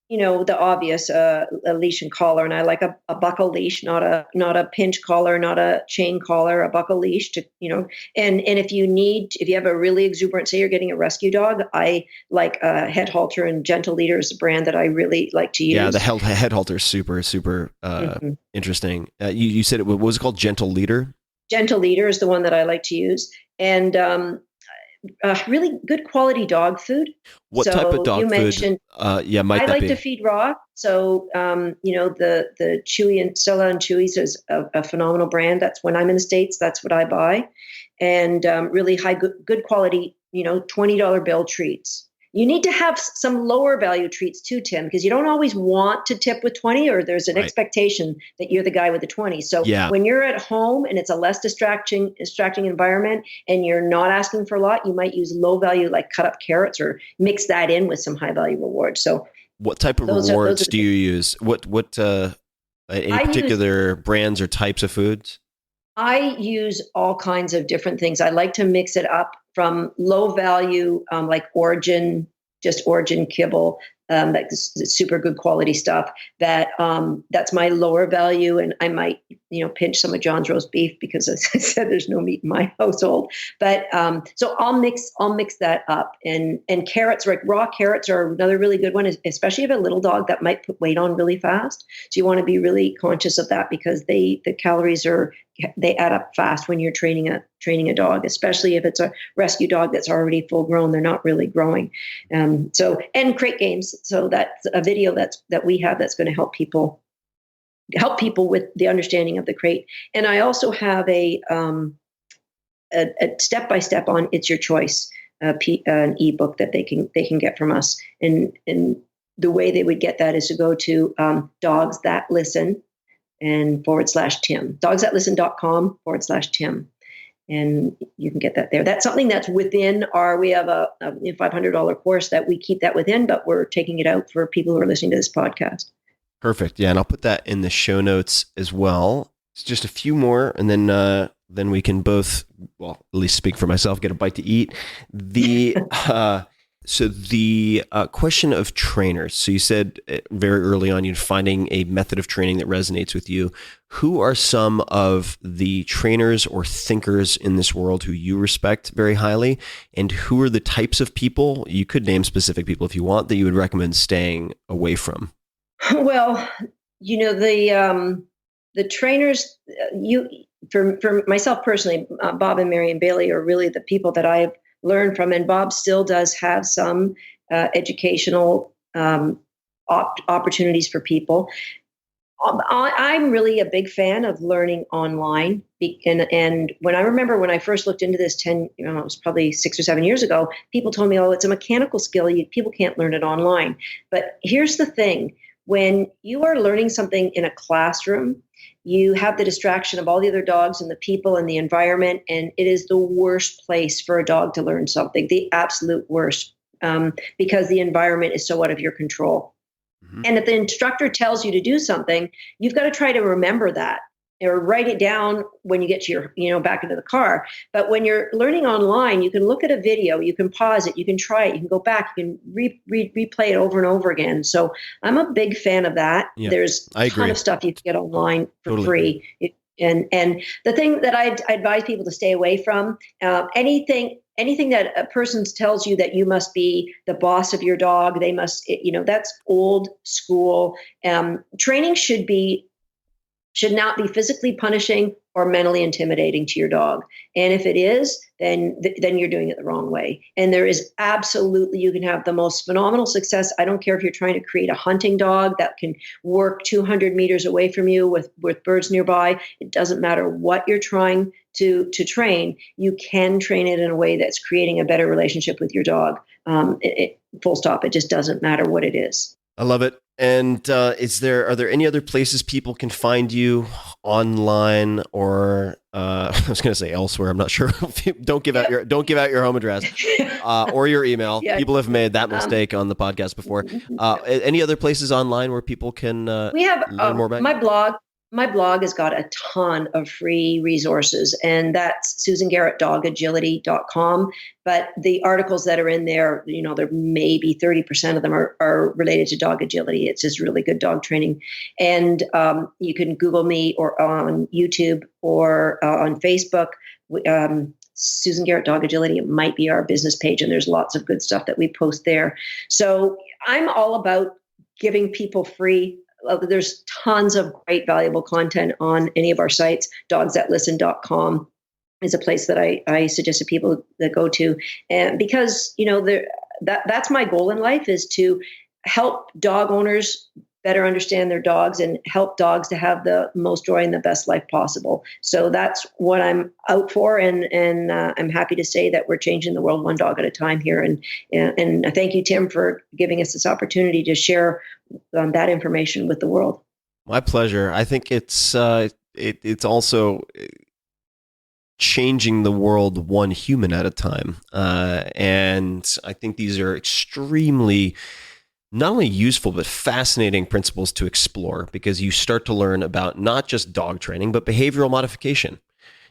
The obvious, a leash and collar, and I like a buckle leash, not a pinch collar, not a chain collar, a buckle leash to, and if you have a really exuberant, say you're getting a rescue dog, I like a head halter, and Gentle Leader is a brand that I really like to use. Yeah, the head halter is super interesting. You said what was it called? Gentle Leader? Gentle Leader is the one that I like to use. And really good quality dog food. What type of dog you mentioned, food? I like to feed raw. So, the Chewy and Stella and Chewy's is a phenomenal brand. That's when I'm in the States, that's what I buy. And really high, good quality, $20 bill treats. You need to have some lower value treats too, Tim, because you don't always want to tip with 20, or there's an expectation that you're the guy with the 20. So when you're at home and it's a less distracting environment and you're not asking for a lot, you might use low value, like cut up carrots, or mix that in with some high value rewards. So what type of rewards do you use? What any particular brands or types of foods? I use all kinds of different things. I like to mix it up from low value, like Origin kibble, that's super good quality stuff. That's my lower value, and I might pinch some of John's roast beef because, as I said, there's no meat in my household. But so I'll mix that up, and carrots, like raw carrots, are another really good one, especially if a little dog that might put weight on really fast. So you want to be really conscious of that, because the calories they add up fast when you're training a dog, especially if it's a rescue dog that's already full grown. They're not really growing. And crate games. So that's a video that we have that's going to help people with the understanding of the crate. And I also have a step-by-step on It's Your Choice, an ebook that they can get from us. And the way they would get that is to go to Dogs That Listen and /Tim, dogsthatlisten.com/Tim. And you can get that there. That's something that's within we have a $500 course that we keep that within, but we're taking it out for people who are listening to this podcast. Perfect. Yeah. And I'll put that in the show notes as well. It's just a few more, and then we can both, well, at least speak for myself, get a bite to eat. So the question of trainers. So you said very early on, you're finding a method of training that resonates with you. Who are some of the trainers or thinkers in this world who you respect very highly? And who are the types of people, you could name specific people if you want, that you would recommend staying away from? Well, the trainers, for myself personally, Bob and Marion Bailey are really the people that I've learn from, and Bob still does have some educational opportunities for people. I'm really a big fan of learning online, and when I first looked into this it was probably 6 or 7 years ago, people told me, "Oh, it's a mechanical skill. People can't learn it online." But here's the thing: when you are learning something in a classroom, you have the distraction of all the other dogs and the people and the environment, and it is the worst place for a dog to learn something, the absolute worst, because the environment is so out of your control. Mm-hmm. And if the instructor tells you to do something, you've got to try to remember that or write it down when you get to your, back into the car. But when you're learning online, you can look at a video, you can pause it, you can try it, you can go back, you can replay it over and over again. So I'm a big fan of that. Yeah, there's a ton of stuff you can get online for free. And the thing that I advise people to stay away from, anything that a person tells you that you must be the boss of your dog, they must, that's old school. Training should not be physically punishing or mentally intimidating to your dog. And if it is, then you're doing it the wrong way. And there is absolutely, you can have the most phenomenal success. I don't care if you're trying to create a hunting dog that can work 200 meters away from you with birds nearby. It doesn't matter what you're trying to train. You can train it in a way that's creating a better relationship with your dog. Full stop. It just doesn't matter what it is. I love it. And are there any other places people can find you online or I was going to say elsewhere? I'm not sure. Don't give out your home address or your email. Yeah. People have made that mistake on the podcast before. Any other places online where people can we have learn more about my blog. My blog has got a ton of free resources, and that's SusanGarrettDogAgility.com. But the articles that are in there, there may be 30% of them are related to dog agility. It's just really good dog training. And you can Google me or on YouTube or on Facebook. Susan Garrett Dog Agility. It might be our business page, and there's lots of good stuff that we post there. So I'm all about giving people free. There's tons of great, valuable content on any of our sites. Dogsthatlisten.com is a place that I suggest to people that go to. And because, that's my goal in life, is to help dog owners better understand their dogs and help dogs to have the most joy and the best life possible. So that's what I'm out for. And I'm happy to say that we're changing the world one dog at a time here. And I thank you, Tim, for giving us this opportunity to share that information with the world. My pleasure. I think it's also changing the world one human at a time. And I think these are extremely not only useful, but fascinating principles to explore, because you start to learn about not just dog training, but behavioral modification.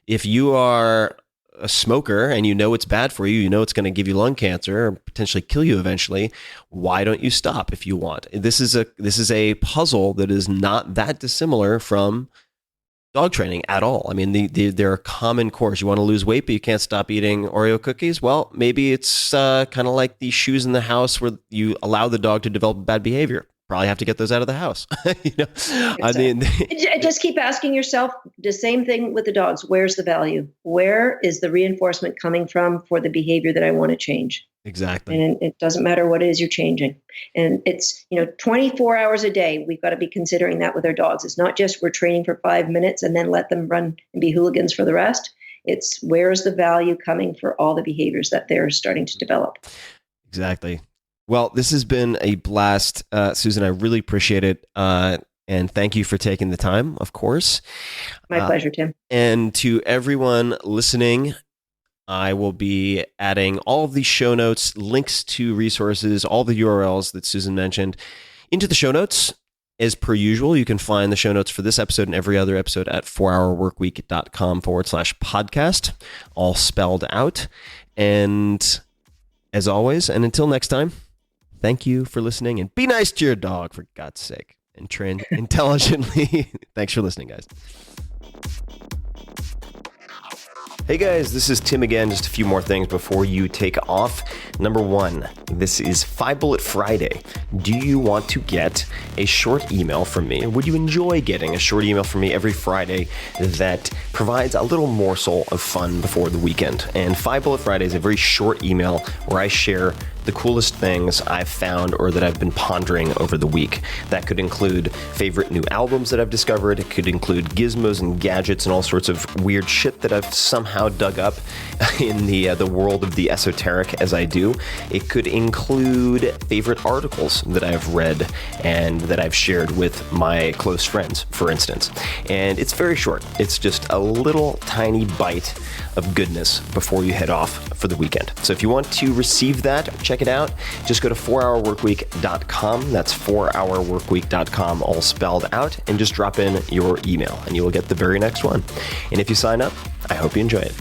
If you are a smoker and it's bad for you, it's going to give you lung cancer or potentially kill you eventually, why don't you stop if you want? This is a puzzle that is not that dissimilar from dog training at all. I mean, they're a common course. You want to lose weight, but you can't stop eating Oreo cookies. Well, maybe it's kind of like the shoes in the house where you allow the dog to develop bad behavior. Probably have to get those out of the house. Just keep asking yourself the same thing with the dogs. Where's the value? Where is the reinforcement coming from for the behavior that I want to change? Exactly. And it doesn't matter what it is you're changing. And it's, 24 hours a day, we've got to be considering that with our dogs. It's not just we're training for 5 minutes and then let them run and be hooligans for the rest. It's where is the value coming for all the behaviors that they're starting to develop. Exactly. Well, this has been a blast, Susan. I really appreciate it. And thank you for taking the time, of course. My pleasure, Tim. And to everyone listening, I will be adding all of the show notes, links to resources, all the URLs that Susan mentioned into the show notes. As per usual, you can find the show notes for this episode and every other episode at 4hourworkweek.com/podcast, all spelled out. And as always, and until next time, thank you for listening, and be nice to your dog, for God's sake, and train intelligently. Thanks for listening, guys. Hey guys, this is Tim again. Just a few more things before you take off. Number one, this is 5 Bullet Friday. Do you want to get a short email from me? Or would you enjoy getting a short email from me every Friday that provides a little morsel of fun before the weekend? And 5 Bullet Friday is a very short email where I share the coolest things I've found or that I've been pondering over the week. That could include favorite new albums that I've discovered. It could include gizmos and gadgets and all sorts of weird shit that I've somehow dug up in the world of the esoteric as I do. It could include favorite articles that I've read and that I've shared with my close friends, for instance. And it's very short. It's just a little tiny bite of goodness before you head off for the weekend. So if you want to receive that, check it out. Just go to 4hourworkweek.com. That's 4hourworkweek.com, all spelled out, and just drop in your email and you will get the very next one. And if you sign up, I hope you enjoy it.